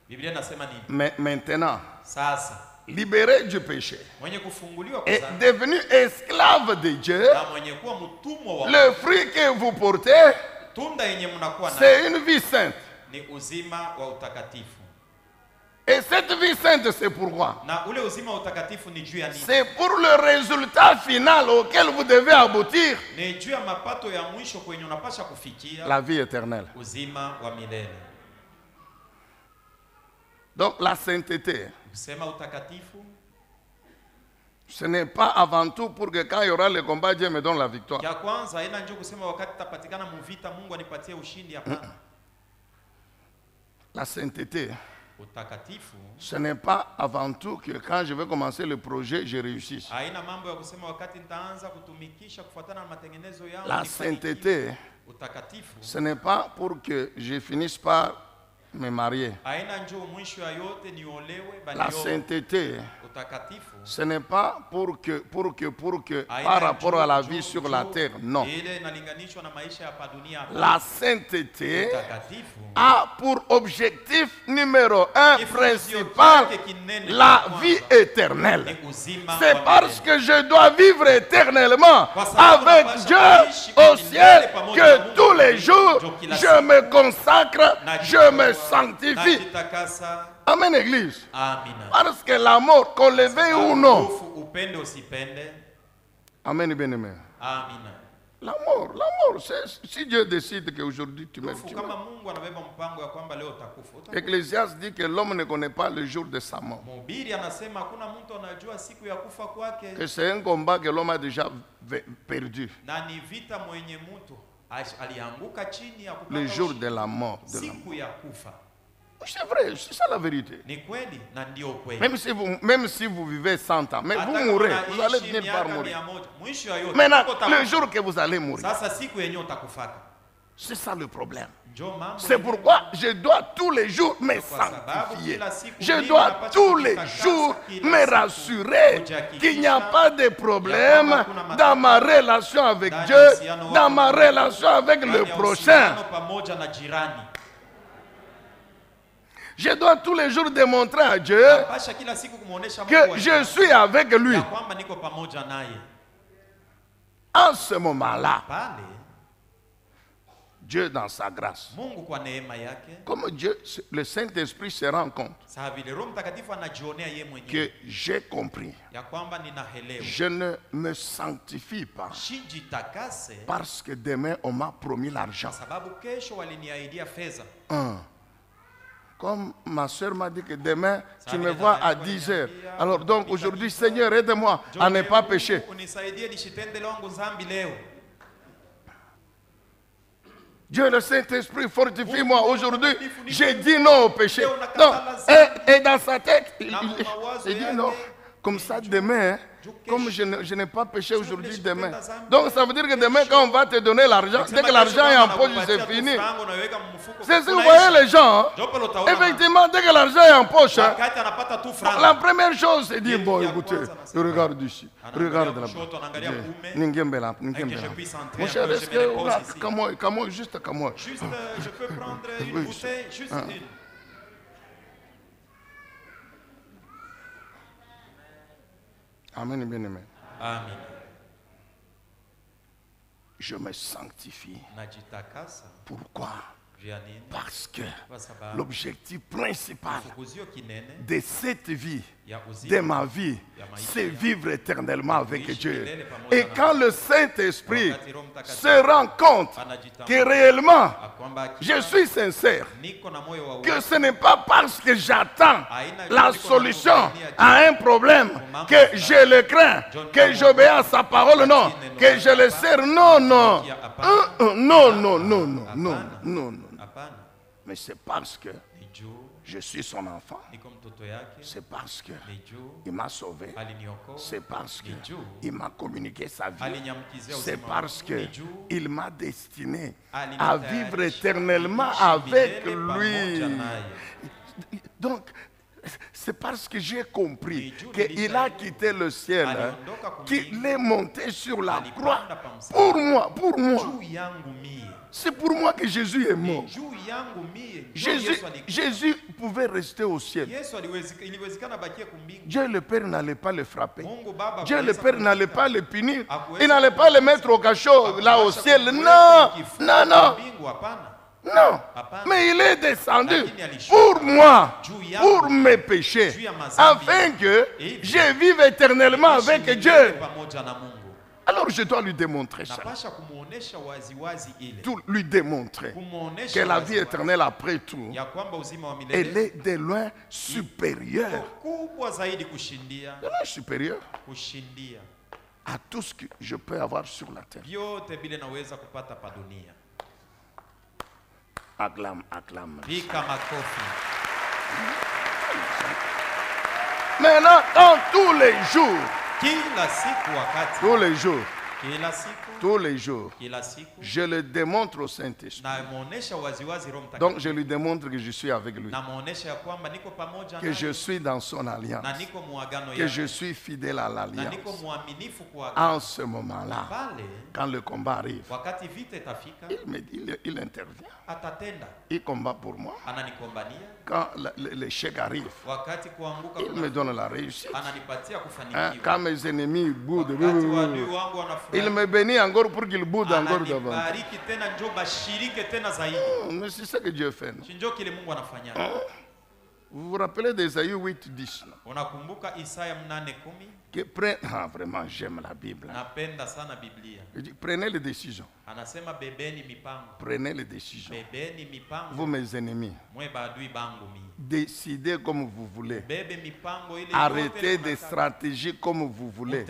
Speaker 2: Biblia inasema nini?
Speaker 1: Mais maintenant,
Speaker 2: Sasa
Speaker 1: libéré du péché
Speaker 2: mwenye kufunguliwa kwa
Speaker 1: et
Speaker 2: dhambi
Speaker 1: devenu esclave de Dieu,
Speaker 2: na mwenye kuwa mtumwa wa
Speaker 1: le fruit que vous portez,
Speaker 2: tunda yenye mnakuwa nayo
Speaker 1: c'est une vie sainte.
Speaker 2: ni uzima wa utakatifu.
Speaker 1: Et cette vie sainte, c'est pourquoi?
Speaker 2: Na ule uzima wa utakatifu ni juu ya nini?
Speaker 1: C'est pour le résultat final auquel vous devez aboutir,
Speaker 2: Ni juu ya mapato ya mwisho kwenye unapasha kufikia,
Speaker 1: la vie éternelle.
Speaker 2: uzima wa milele.
Speaker 1: Donc la sainteté,
Speaker 2: Kusema utakatifu
Speaker 1: ce n'est pas avant tout pour que quand il y aura le combat, Dieu me donne la victoire.
Speaker 2: ya kwanza haina njoo kusema wakati tapatikana muvita Mungu anipatie ushindi. Hapana.
Speaker 1: La sainteté,
Speaker 2: Utakatifu
Speaker 1: ce n'est pas avant tout que quand je vais commencer le projet, je réussisse.
Speaker 2: haina mambo ya kusema wakati nitaanza kutumikisha kufuatana na matengenezo yangu
Speaker 1: La
Speaker 2: nifanikiwe.
Speaker 1: sainteté,
Speaker 2: Utakatifu
Speaker 1: ce n'est pas pour que je finisse par me marier.
Speaker 2: haina njoo mwisho ya yote niolewe
Speaker 1: La
Speaker 2: bali
Speaker 1: sainteté,
Speaker 2: utakatifu
Speaker 1: ce n'est pas pour que
Speaker 2: haina
Speaker 1: par rapport
Speaker 2: njoo-
Speaker 1: à la vie
Speaker 2: njoo-
Speaker 1: sur la
Speaker 2: njoo
Speaker 1: terre, non.
Speaker 2: ile inalinganishwa na maisha ya hapa dunia. Hapana.
Speaker 1: La sainteté
Speaker 2: Utakatifu
Speaker 1: a pour objectif numéro un
Speaker 2: Kifuzio
Speaker 1: principal
Speaker 2: chake kinene
Speaker 1: la
Speaker 2: cha
Speaker 1: vie
Speaker 2: kwanza
Speaker 1: éternelle.
Speaker 2: ni uzima
Speaker 1: C'est
Speaker 2: wa
Speaker 1: parce
Speaker 2: milele.
Speaker 1: que je dois vivre éternellement
Speaker 2: Kwa sababu
Speaker 1: avec
Speaker 2: napasha
Speaker 1: Dieu
Speaker 2: kuishi
Speaker 1: au
Speaker 2: milele
Speaker 1: ciel
Speaker 2: pamoja na
Speaker 1: que
Speaker 2: Mungu
Speaker 1: tous les
Speaker 2: mbinguni,
Speaker 1: jours
Speaker 2: ndio kila
Speaker 1: je
Speaker 2: siku.
Speaker 1: me consacre, je me sanctifie.
Speaker 2: Najitakasa.
Speaker 1: Amen, Église.
Speaker 2: Amina.
Speaker 1: Parce que la mort, qu'on le veuille ou non,
Speaker 2: Ufu, upende usipende.
Speaker 1: Amen, bien-aimé.
Speaker 2: Amina.
Speaker 1: La mort, c'est si Dieu décide qu'aujourd'hui tu meurs,
Speaker 2: Ufu
Speaker 1: tu
Speaker 2: kama
Speaker 1: meurs.
Speaker 2: Mungu anabeba mpango ya kwamba leo utakufa. Utakufa.
Speaker 1: Ecclésiaste dit que l'homme ne connaît pas le jour de sa mort.
Speaker 2: Mhubiri anasema hakuna mtu anajua siku ya kufa kwake,
Speaker 1: Que c'est un combat que l'homme a déjà perdu.
Speaker 2: na ni vita mwenye mtu alianguka chini ya kupata
Speaker 1: Le jour
Speaker 2: ushindi.
Speaker 1: de la mort.
Speaker 2: Siku ya kufa.
Speaker 1: C'est vrai, c'est ça la vérité.
Speaker 2: Ni kweli na ndio kweli.
Speaker 1: Même si vous vivez 100 ans, mais
Speaker 2: Hata
Speaker 1: vous
Speaker 2: kama
Speaker 1: mourrez,
Speaker 2: unaishi
Speaker 1: vous allez finir
Speaker 2: miaka
Speaker 1: par mourir.
Speaker 2: 100, mwisho ya yote
Speaker 1: Maintenant,
Speaker 2: utakufa.
Speaker 1: le jour que vous allez mourir,
Speaker 2: Sasa siku yenyewe utakufaka.
Speaker 1: C'est ça le problème.
Speaker 2: Njo mambo
Speaker 1: C'est pourquoi je dois tous les jours me sanctifier. Je dois tous les jours me rassurer qu'il n'y a pas de problème dans ma relation avec Dieu, dans ma relation avec le prochain. Je dois tous les jours démontrer à Dieu que je suis avec lui. En ce moment-là, Dieu dans sa grâce, comme Dieu, le Saint-Esprit se rend compte que j'ai compris, je ne me sanctifie pas parce que demain on m'a promis l'argent. Comme ma soeur m'a dit que demain tu me vois à 10 heures. Alors donc aujourd'hui, Seigneur, aide-moi à ne pas pécher. Dieu le Saint-Esprit, fortifie-moi aujourd'hui. J'ai dit non au péché. Non. Et dans sa tête, il dit non. Comme ça, demain, comme je n'ai pas péché aujourd'hui, demain. Donc ça veut dire que demain, quand on va te donner l'argent, dès que l'argent est en poche, c'est fini. C'est ce que vous voyez les gens. Effectivement, dès que l'argent est en poche, la première chose, c'est de dire, bon, écoutez, regarde ici, regarde là-bas. Mon cher, est-ce que, juste comme moi.
Speaker 2: Juste, je peux prendre une bouteille, juste une.
Speaker 1: Amen, bien aimé.
Speaker 2: Amen.
Speaker 1: Je me sanctifie. Pourquoi? Parce que l'objectif principal de cette vie, de ma vie, c'est vivre éternellement avec Dieu. Et quand le Saint-Esprit se rend compte que réellement je suis sincère, que ce n'est pas parce que j'attends la solution à un problème que je le crains, que j'obéis à sa parole, non, que je le sers, non, non, non, non, non, non, non, non. Mais c'est parce que je suis son enfant. C'est parce qu'il m'a sauvé. C'est parce qu'il m'a communiqué sa vie. C'est parce qu'il m'a destiné à vivre éternellement avec lui. Donc, c'est parce que j'ai compris qu'il a quitté le ciel, qu'il est monté sur la croix pour moi, pour moi. C'est pour moi que Jésus est mort. Jésus pouvait rester au ciel. Dieu le Père n'allait pas le frapper. Dieu le Père n'allait pas le punir. Il n'allait pas le mettre au cachot là au ciel. Non, non, non. Non, mais il est descendu pour moi, pour mes péchés, afin que je vive éternellement avec Dieu. Alors je dois lui démontrer ça. Tout lui démontrer que la vie éternelle après tout, elle est de loin supérieure. De loin supérieure à tout ce que je peux avoir sur la terre. Acclame, acclame. Maintenant, dans tous les jours, tous les jours, tous les jours, je le démontre au Saint-Esprit. Donc je lui démontre que je suis avec lui, que je suis dans son alliance, que je suis fidèle à l'alliance. En ce moment-là, quand le combat arrive, il intervient. Il combat pour moi. Quand l'échec arrive, il me donne la réussite. Quand mes ennemis boudent, il me bénit encore pour qu'il boude encore davantage. Mais c'est ça que Dieu fait. Vous vous rappelez d'Ésaïe 8, 10? Vraiment, j'aime la Bible. Prenez les décisions. Prenez les décisions. Vous, mes ennemis, décidez comme vous voulez. Arrêtez des stratégies comme vous voulez.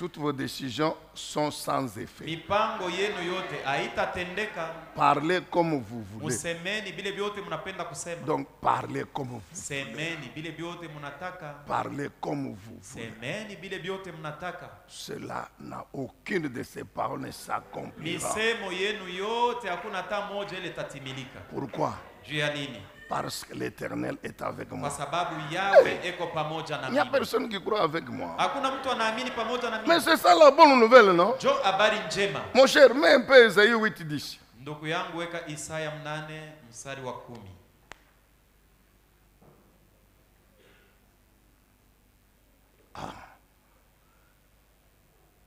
Speaker 1: Toutes vos décisions sont sans effet.
Speaker 2: mipango yenu yote haitatendeka.
Speaker 1: Parlez comme vous voulez.
Speaker 2: Musemeni bile byote mnapenda kusema.
Speaker 1: Donc parlez comme vous voulez.
Speaker 2: Semeni bile byote mnataka.
Speaker 1: Parlez comme vous voulez.
Speaker 2: Semeni bile byote mnataka.
Speaker 1: Cela n'a aucune de ces paroles ne s'accomplira.
Speaker 2: Misemo yenu yote hakuna hata moja ile tatimilika.
Speaker 1: Pourquoi?
Speaker 2: Juu ya nini?
Speaker 1: Parce que l'Éternel est avec moi.
Speaker 2: Kwa sababu Yahweh eko pamoja na
Speaker 1: Il n'y a
Speaker 2: mimi.
Speaker 1: personne qui croit avec moi.
Speaker 2: Hakuna mtu anaamini pamoja na
Speaker 1: Mais
Speaker 2: mimi.
Speaker 1: c'est ça la bonne nouvelle, non?
Speaker 2: Jo habari njema.
Speaker 1: Mon cher, mets un peu Isaïe 8:10.
Speaker 2: Ndugu yangu weka Isaya 8 mstari wa 10.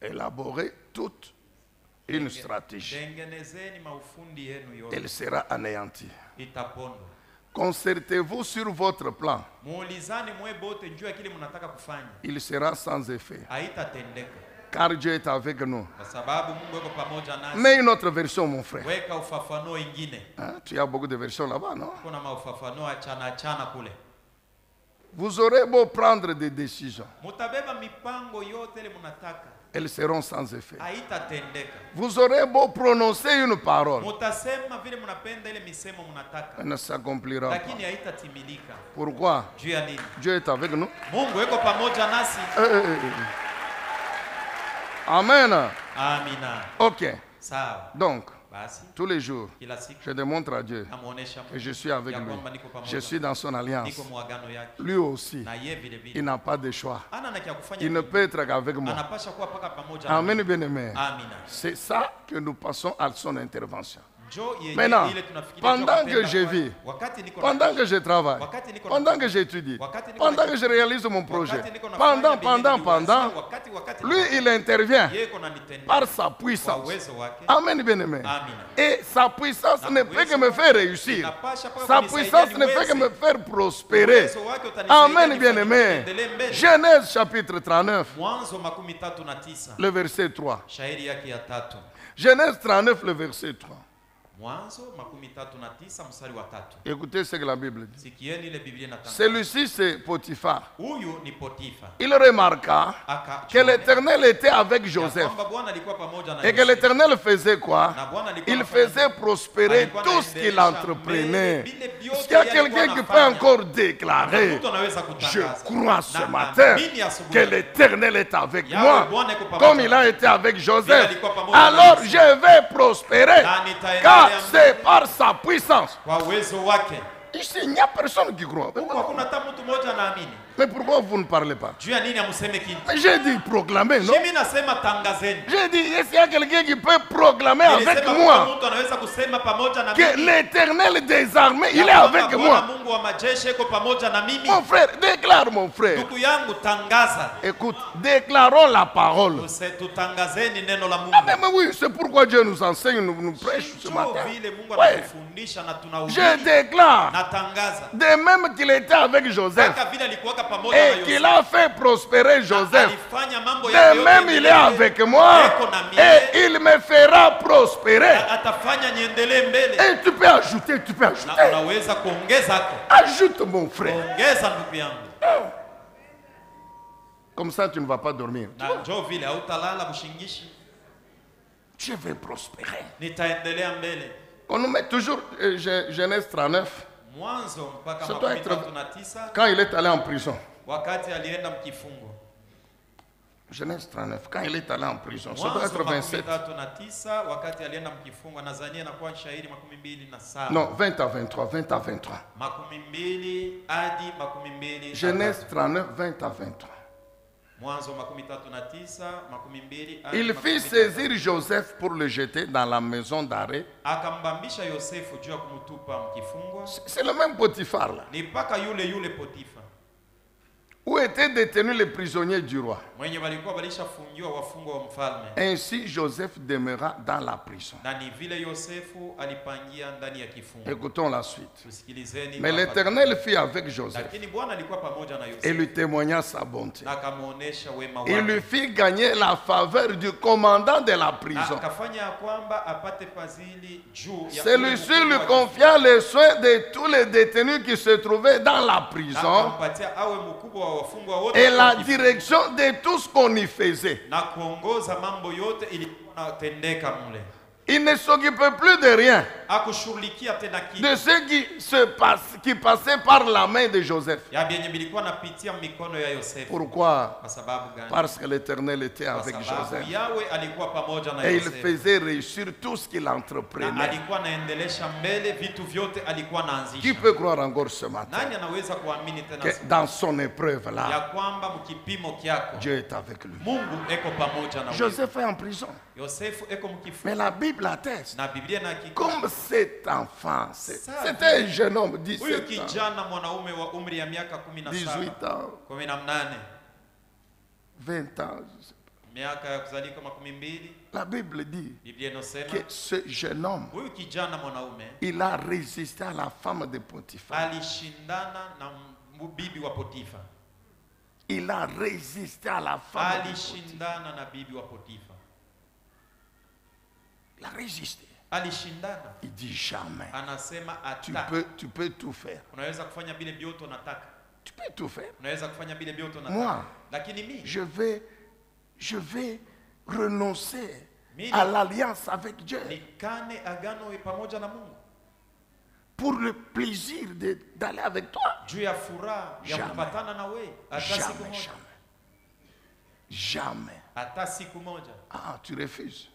Speaker 1: Élaborer toute une stratégie.
Speaker 2: Tengenezeni maufundi yenu yote.
Speaker 1: Elle sera anéantie.
Speaker 2: Itapondo.
Speaker 1: Concertez-vous sur votre plan.
Speaker 2: Muulizane mwe bote njoo ya kile mnataka kufanya.
Speaker 1: Il sera sans effet.
Speaker 2: Haitatendeka.
Speaker 1: Car Dieu est avec nous.
Speaker 2: Kwa sababu Mungu yuko pamoja nasi.
Speaker 1: Mais une autre version, mon frère.
Speaker 2: Weka ufafanuo ingine.
Speaker 1: Hein? Tu as beaucoup de versions là-bas, non?
Speaker 2: Kuna maufafanuo achana kule.
Speaker 1: Vous aurez beau prendre des décisions.
Speaker 2: Mutabeba mipango yote ile mnataka.
Speaker 1: Elles seront sans effet.
Speaker 2: Haitatendeka.
Speaker 1: Vous aurez beau prononcer une parole.
Speaker 2: Mutasema vile mnapenda ile misemo mnataka.
Speaker 1: Elle ne s'accomplira pas.
Speaker 2: Lakini haitatimilika.
Speaker 1: Pourquoi?
Speaker 2: Juu ya nini?
Speaker 1: Dieu est avec nous.
Speaker 2: Mungu yuko pamoja nasi.
Speaker 1: Amen.
Speaker 2: Amina.
Speaker 1: Ok.
Speaker 2: Sawa.
Speaker 1: Donc,
Speaker 2: Basi
Speaker 1: tous les jours,
Speaker 2: kila siku
Speaker 1: je démontre à Dieu
Speaker 2: namuonesha
Speaker 1: que je suis avec
Speaker 2: ya
Speaker 1: lui.
Speaker 2: kwamba niko pamoja.
Speaker 1: Je suis dans son alliance.
Speaker 2: Niko muagano yake.
Speaker 1: Lui aussi,
Speaker 2: Na yeye vile vile.
Speaker 1: il n'a pas de choix.
Speaker 2: Ana na kia kufanya.
Speaker 1: Il ne peut être qu'avec moi.
Speaker 2: Anapasha kuwa paka pamoja. na
Speaker 1: Amen,
Speaker 2: mimi.
Speaker 1: bien-aimé.
Speaker 2: Amina.
Speaker 1: C'est ça que nous passons à son intervention.
Speaker 2: Njoo yenyewe
Speaker 1: Maintenant,
Speaker 2: ile tunafikiria
Speaker 1: pendant
Speaker 2: tunapenda
Speaker 1: que je
Speaker 2: kwa-
Speaker 1: vis,
Speaker 2: wakati niko
Speaker 1: pendant que je travaille,
Speaker 2: wakati niko na-
Speaker 1: pendant que j'étudie,
Speaker 2: wakati niko
Speaker 1: pendant
Speaker 2: na-
Speaker 1: que je réalise mon projet,
Speaker 2: wakati niko nafanya
Speaker 1: pendant,
Speaker 2: bidii niwazia, wakati
Speaker 1: lui, il intervient
Speaker 2: yeye iko ananitendea
Speaker 1: par sa
Speaker 2: kwa
Speaker 1: puissance.
Speaker 2: uwezo wake.
Speaker 1: Amen, bien-aimé.
Speaker 2: Amina.
Speaker 1: Et sa puissance ne peut que me faire réussir.
Speaker 2: Inapasha paka
Speaker 1: Sa
Speaker 2: kunisaidia
Speaker 1: puissance ne fait que
Speaker 2: niweze.
Speaker 1: me faire prospérer.
Speaker 2: Uwezo wake utanisaidia
Speaker 1: Amen,
Speaker 2: nifanye
Speaker 1: bien-aimé.
Speaker 2: niendelee mbele.
Speaker 1: Genèse chapitre 39,
Speaker 2: Mwanzo 39
Speaker 1: le verset 3.
Speaker 2: shairi yake ya 3.
Speaker 1: Genèse 39, le verset 3.
Speaker 2: Mwanzo 39 mstari wa 3.
Speaker 1: Écoutez ce que la Bible dit.
Speaker 2: Sikieni ile Biblia inatangaza.
Speaker 1: Celui-ci, c'est Potiphar.
Speaker 2: Huyu ni Potifa.
Speaker 1: Il remarqua que l'Éternel était avec Joseph.
Speaker 2: Kwamba Bwana alikuwa pamoja na
Speaker 1: Et que
Speaker 2: Yosefu.
Speaker 1: l'Éternel faisait quoi?
Speaker 2: Na Bwana alikuwa
Speaker 1: Il
Speaker 2: anafanya
Speaker 1: faisait prospérer
Speaker 2: alikuwa
Speaker 1: tout ce qu'il
Speaker 2: anaendelesha
Speaker 1: entreprenait.
Speaker 2: mbele vile vyote
Speaker 1: Est-ce qu'il y a
Speaker 2: alikuwa
Speaker 1: quelqu'un qui peut
Speaker 2: anafanya.
Speaker 1: encore déclarer?
Speaker 2: Mtu anaweza
Speaker 1: Je
Speaker 2: kutangaza.
Speaker 1: crois ce
Speaker 2: Na
Speaker 1: matin
Speaker 2: naamini asubuhi.
Speaker 1: que l'Éternel est avec
Speaker 2: Yahweh
Speaker 1: moi,
Speaker 2: Bwana yuko pamoja
Speaker 1: comme
Speaker 2: na
Speaker 1: il a été avec Joseph.
Speaker 2: Vile alikuwa pamoja na
Speaker 1: Alors
Speaker 2: Yosefu.
Speaker 1: je vais prospérer,
Speaker 2: Na nitaendelea
Speaker 1: car
Speaker 2: mbele.
Speaker 1: c'est par sa puissance.
Speaker 2: Kwa uwezo wake.
Speaker 1: Ici, il n'y a personne qui croit.
Speaker 2: Huko hakuna hata mtu mmoja anaamini.
Speaker 1: Mais pourquoi vous ne parlez pas?
Speaker 2: Juu ya nini amuseme kitu?
Speaker 1: Mais j'ai dit proclamer, non?
Speaker 2: Mimi nasema tangazeni.
Speaker 1: J'ai dit, est-ce qu'il y a quelqu'un qui peut proclamer avec
Speaker 2: Nilisema
Speaker 1: moi
Speaker 2: kwamba mtu anaweza kusema pamoja na
Speaker 1: que
Speaker 2: mimi.
Speaker 1: l'Éternel des armées, il est
Speaker 2: Ya kwamba
Speaker 1: avec
Speaker 2: Bwana
Speaker 1: moi?
Speaker 2: Mungu wa majeshi yuko pamoja na mimi.
Speaker 1: Mon frère, déclare mon frère.
Speaker 2: Ndugu yangu tangaza.
Speaker 1: Écoute, déclarons la parole.
Speaker 2: Tutangazeni neno la Mungu.
Speaker 1: Ah, mais oui, c'est pourquoi Dieu nous enseigne, nous prêche ce
Speaker 2: Njoo
Speaker 1: matin.
Speaker 2: vile Mungu
Speaker 1: Ouais.
Speaker 2: anatufundisha na tunahubiri.
Speaker 1: Je déclare,
Speaker 2: Natangaza.
Speaker 1: de même qu'il était avec Joseph
Speaker 2: Kaka vile alikuwaka pamoja na
Speaker 1: et
Speaker 2: Yosefu.
Speaker 1: qu'il a fait prospérer Joseph,
Speaker 2: Alifanya mambo yake
Speaker 1: de
Speaker 2: yote
Speaker 1: même il est
Speaker 2: milele.
Speaker 1: avec moi
Speaker 2: Eko na mimi.
Speaker 1: et il me fera prospérer.
Speaker 2: Atafanya niendelee mbele.
Speaker 1: Et tu peux ajouter, tu peux
Speaker 2: Na
Speaker 1: ajouter.
Speaker 2: unaweza kuongeza hapo.
Speaker 1: Ajoute mon frère.
Speaker 2: Ongeza ndugu yangu.
Speaker 1: Comme ça, tu ne vas pas dormir.
Speaker 2: Na njoo vile hautalala bushingishi.
Speaker 1: Je vais prospérer.
Speaker 2: Nitaendelea mbele.
Speaker 1: On nous met toujours Genèse 39,
Speaker 2: Mwanzo mpaka
Speaker 1: Ça doit être-
Speaker 2: 39
Speaker 1: quand il est allé en prison.
Speaker 2: wakati alienda mkifungo.
Speaker 1: Genèse 39, quand il est allé en prison. Ça doit
Speaker 2: Mwanzo
Speaker 1: être 27.
Speaker 2: 39 wakati alienda mkifungo. Nadhania inakuwa shairi 27.
Speaker 1: Non, 20 à 23, 20 à 23.
Speaker 2: 20 hadi 22.
Speaker 1: Genèse 39, 20 à 23.
Speaker 2: Mwanzo 39 20 hadi
Speaker 1: Il fit
Speaker 2: 23.
Speaker 1: saisir Joseph pour le jeter dans la maison d'arrêt.
Speaker 2: Akambambisha Yosefu juu ya kumtupa mkifungo.
Speaker 1: C'est le même Potiphar là.
Speaker 2: Ni mpaka yule Potifa
Speaker 1: Où étaient détenus les prisonniers du roi.
Speaker 2: mwenye walikuwa walishafungiwa wafungwa wa mfalme.
Speaker 1: Ainsi Joseph demeura dans la prison.
Speaker 2: Na ni vile Yosefu alipangia ndani ya kifungo.
Speaker 1: Écoutons la suite.
Speaker 2: Tusikilizeni.
Speaker 1: Mais l'Éternel fit avec Joseph
Speaker 2: Lakini Bwana alikuwa pamoja na
Speaker 1: et
Speaker 2: Yosefu.
Speaker 1: lui témoigna sa bonté.
Speaker 2: Na akamuonesha wema
Speaker 1: Il lui
Speaker 2: wake.
Speaker 1: fit gagner la faveur du commandant de la
Speaker 2: Na
Speaker 1: prison.
Speaker 2: akafanya ya kwamba apate fadhili juu ya
Speaker 1: Celui-ci
Speaker 2: ule
Speaker 1: lui
Speaker 2: mkubwa wa
Speaker 1: confia les soins de tous les détenus qui se trouvaient dans la
Speaker 2: Na
Speaker 1: prison.
Speaker 2: akampatia awe mkubwa wa kuchukua wafungwa wote
Speaker 1: et la direction de tout ce qu'on y faisait.
Speaker 2: na kuongoza mambo yote ilikuwa inatendeka mle.
Speaker 1: Il ne s'occupait plus de rien,
Speaker 2: Akushughulikia tena kitu
Speaker 1: de ce qui passait par la main de Joseph.
Speaker 2: ya vyenye vilikuwa napitia mikono ya Yosefu.
Speaker 1: Pourquoi?
Speaker 2: Kwa sababu gani?
Speaker 1: Parce que l'Éternel était
Speaker 2: Kwa
Speaker 1: avec
Speaker 2: sababu
Speaker 1: Joseph.
Speaker 2: Yawe alikuwa pamoja na
Speaker 1: Et il
Speaker 2: Yosefu.
Speaker 1: faisait réussir tout ce qu'il
Speaker 2: Na
Speaker 1: entreprenait.
Speaker 2: alikuwa anaendelesha mbele vitu vyote alikuwa
Speaker 1: Qui
Speaker 2: anaanzisha.
Speaker 1: peut croire encore ce matin
Speaker 2: Nani anaweza kuamini tena
Speaker 1: que dans son épreuve
Speaker 2: ya
Speaker 1: là,
Speaker 2: kwamba mkipimo kyako
Speaker 1: Dieu est avec lui?
Speaker 2: Mungu eko pamoja na wewe.
Speaker 1: Joseph est en prison.
Speaker 2: Yosefu eko
Speaker 1: Mais
Speaker 2: mkifungo
Speaker 1: la Bible atteste.
Speaker 2: na Biblia na hakika
Speaker 1: Comme cet enfant, c'était un jeune homme,
Speaker 2: huyu
Speaker 1: 17 ans,
Speaker 2: kijana mwanaume wa umri ya miaka 17,
Speaker 1: 18 ans,
Speaker 2: 18,
Speaker 1: 20 ans. Je sais pas.
Speaker 2: miaka ya kuzalika 12,
Speaker 1: La Bible dit
Speaker 2: Biblia inosema
Speaker 1: que ce jeune homme,
Speaker 2: huyu kijana mwanaume
Speaker 1: il a résisté à la femme de Potiphar.
Speaker 2: alishindana na bibi wa Potifa.
Speaker 1: Il a résisté à la femme de Potiphar.
Speaker 2: Alishindana na bibi wa Potifa.
Speaker 1: Il a résisté.
Speaker 2: Alishindana.
Speaker 1: Il dit jamais.
Speaker 2: Anasema
Speaker 1: Tu peux tout faire.
Speaker 2: unaweza kufanya vile vyote unataka.
Speaker 1: Tu peux tout faire.
Speaker 2: Unaweza kufanya vile vyote unataka.
Speaker 1: Moi,
Speaker 2: Lakini mimi
Speaker 1: je vais renoncer
Speaker 2: Mimi-
Speaker 1: à l'alliance avec Dieu
Speaker 2: nikane agano pamoja na Mungu
Speaker 1: pour le plaisir d'aller avec toi.
Speaker 2: juu ya furaha ya
Speaker 1: Jamais.
Speaker 2: kupatana na wewe hata siku
Speaker 1: Jamais,
Speaker 2: moja.
Speaker 1: jamais. Jamais.
Speaker 2: Hata siku moja.
Speaker 1: Ah, tu refuses.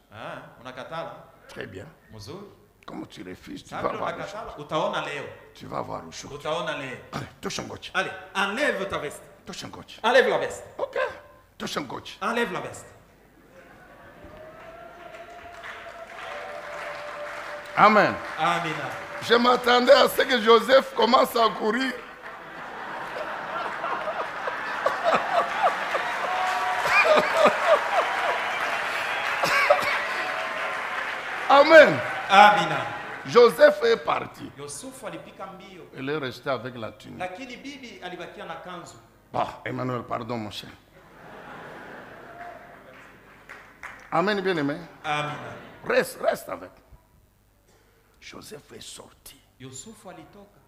Speaker 2: Unakatala?
Speaker 1: Très bien.
Speaker 2: Mzuri.
Speaker 1: Comment tu refuses? Tu
Speaker 2: Sasa
Speaker 1: vas voir le
Speaker 2: unakatala,
Speaker 1: chose.
Speaker 2: utaona leo.
Speaker 1: Tu vas voir le chose.
Speaker 2: Utaona leo.
Speaker 1: Allez, touche un coach.
Speaker 2: Allez, enlève ta veste.
Speaker 1: Touche un coach.
Speaker 2: Enlève la veste.
Speaker 1: Ok. Touche un coach.
Speaker 2: Enlève la veste.
Speaker 1: Amen.
Speaker 2: Amina.
Speaker 1: Je m'attendais à ce que Joseph commence à courir. Amen.
Speaker 2: Amina.
Speaker 1: Joseph est parti.
Speaker 2: Yusufu alipika mbio,
Speaker 1: Il est resté avec la tunique.
Speaker 2: lakini bibi alibakia na kanzu.
Speaker 1: Bah, Emmanuel, pardon, mon cher. Amen, bien-aimé.
Speaker 2: Amina.
Speaker 1: Reste avec. Joseph est sorti.
Speaker 2: Yusufu alitoka,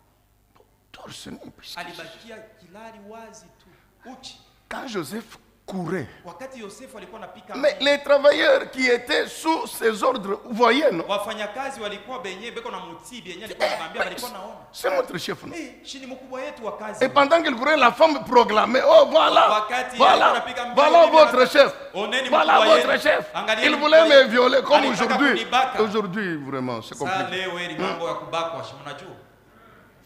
Speaker 1: Torse nu, puisque-
Speaker 2: alibakia kilali wazi tu, uchi.
Speaker 1: Quand Joseph courait,
Speaker 2: Wakati Yosefu alikuwa anapika
Speaker 1: mais
Speaker 2: mbio,
Speaker 1: les travailleurs qui étaient sous ses ordres, vous voyez, non?
Speaker 2: wafanyakazi walikuwa benye beko na mutibi yenye alikuwa anamwambia, alikuwa naona
Speaker 1: C'est notre chef, non?
Speaker 2: shini mkubwa yetu wa kazi.
Speaker 1: Et pendant qu'il courait, la femme proclamait, oh voilà,
Speaker 2: Wakati
Speaker 1: voilà,
Speaker 2: anapiga mbio,
Speaker 1: voilà
Speaker 2: bibi
Speaker 1: votre
Speaker 2: anasema,
Speaker 1: chef.
Speaker 2: oneni
Speaker 1: Voilà
Speaker 2: mkubwa
Speaker 1: votre
Speaker 2: yenu.
Speaker 1: chef.
Speaker 2: Angalia
Speaker 1: Il
Speaker 2: mkubwa
Speaker 1: voulait me
Speaker 2: yenu.
Speaker 1: violer comme
Speaker 2: Alitaka
Speaker 1: aujourd'hui.
Speaker 2: kunibaka.
Speaker 1: Aujourd'hui, vraiment, c'est
Speaker 2: Saa
Speaker 1: compliqué.
Speaker 2: leo hili mambo ya kubakwa, si mnajua.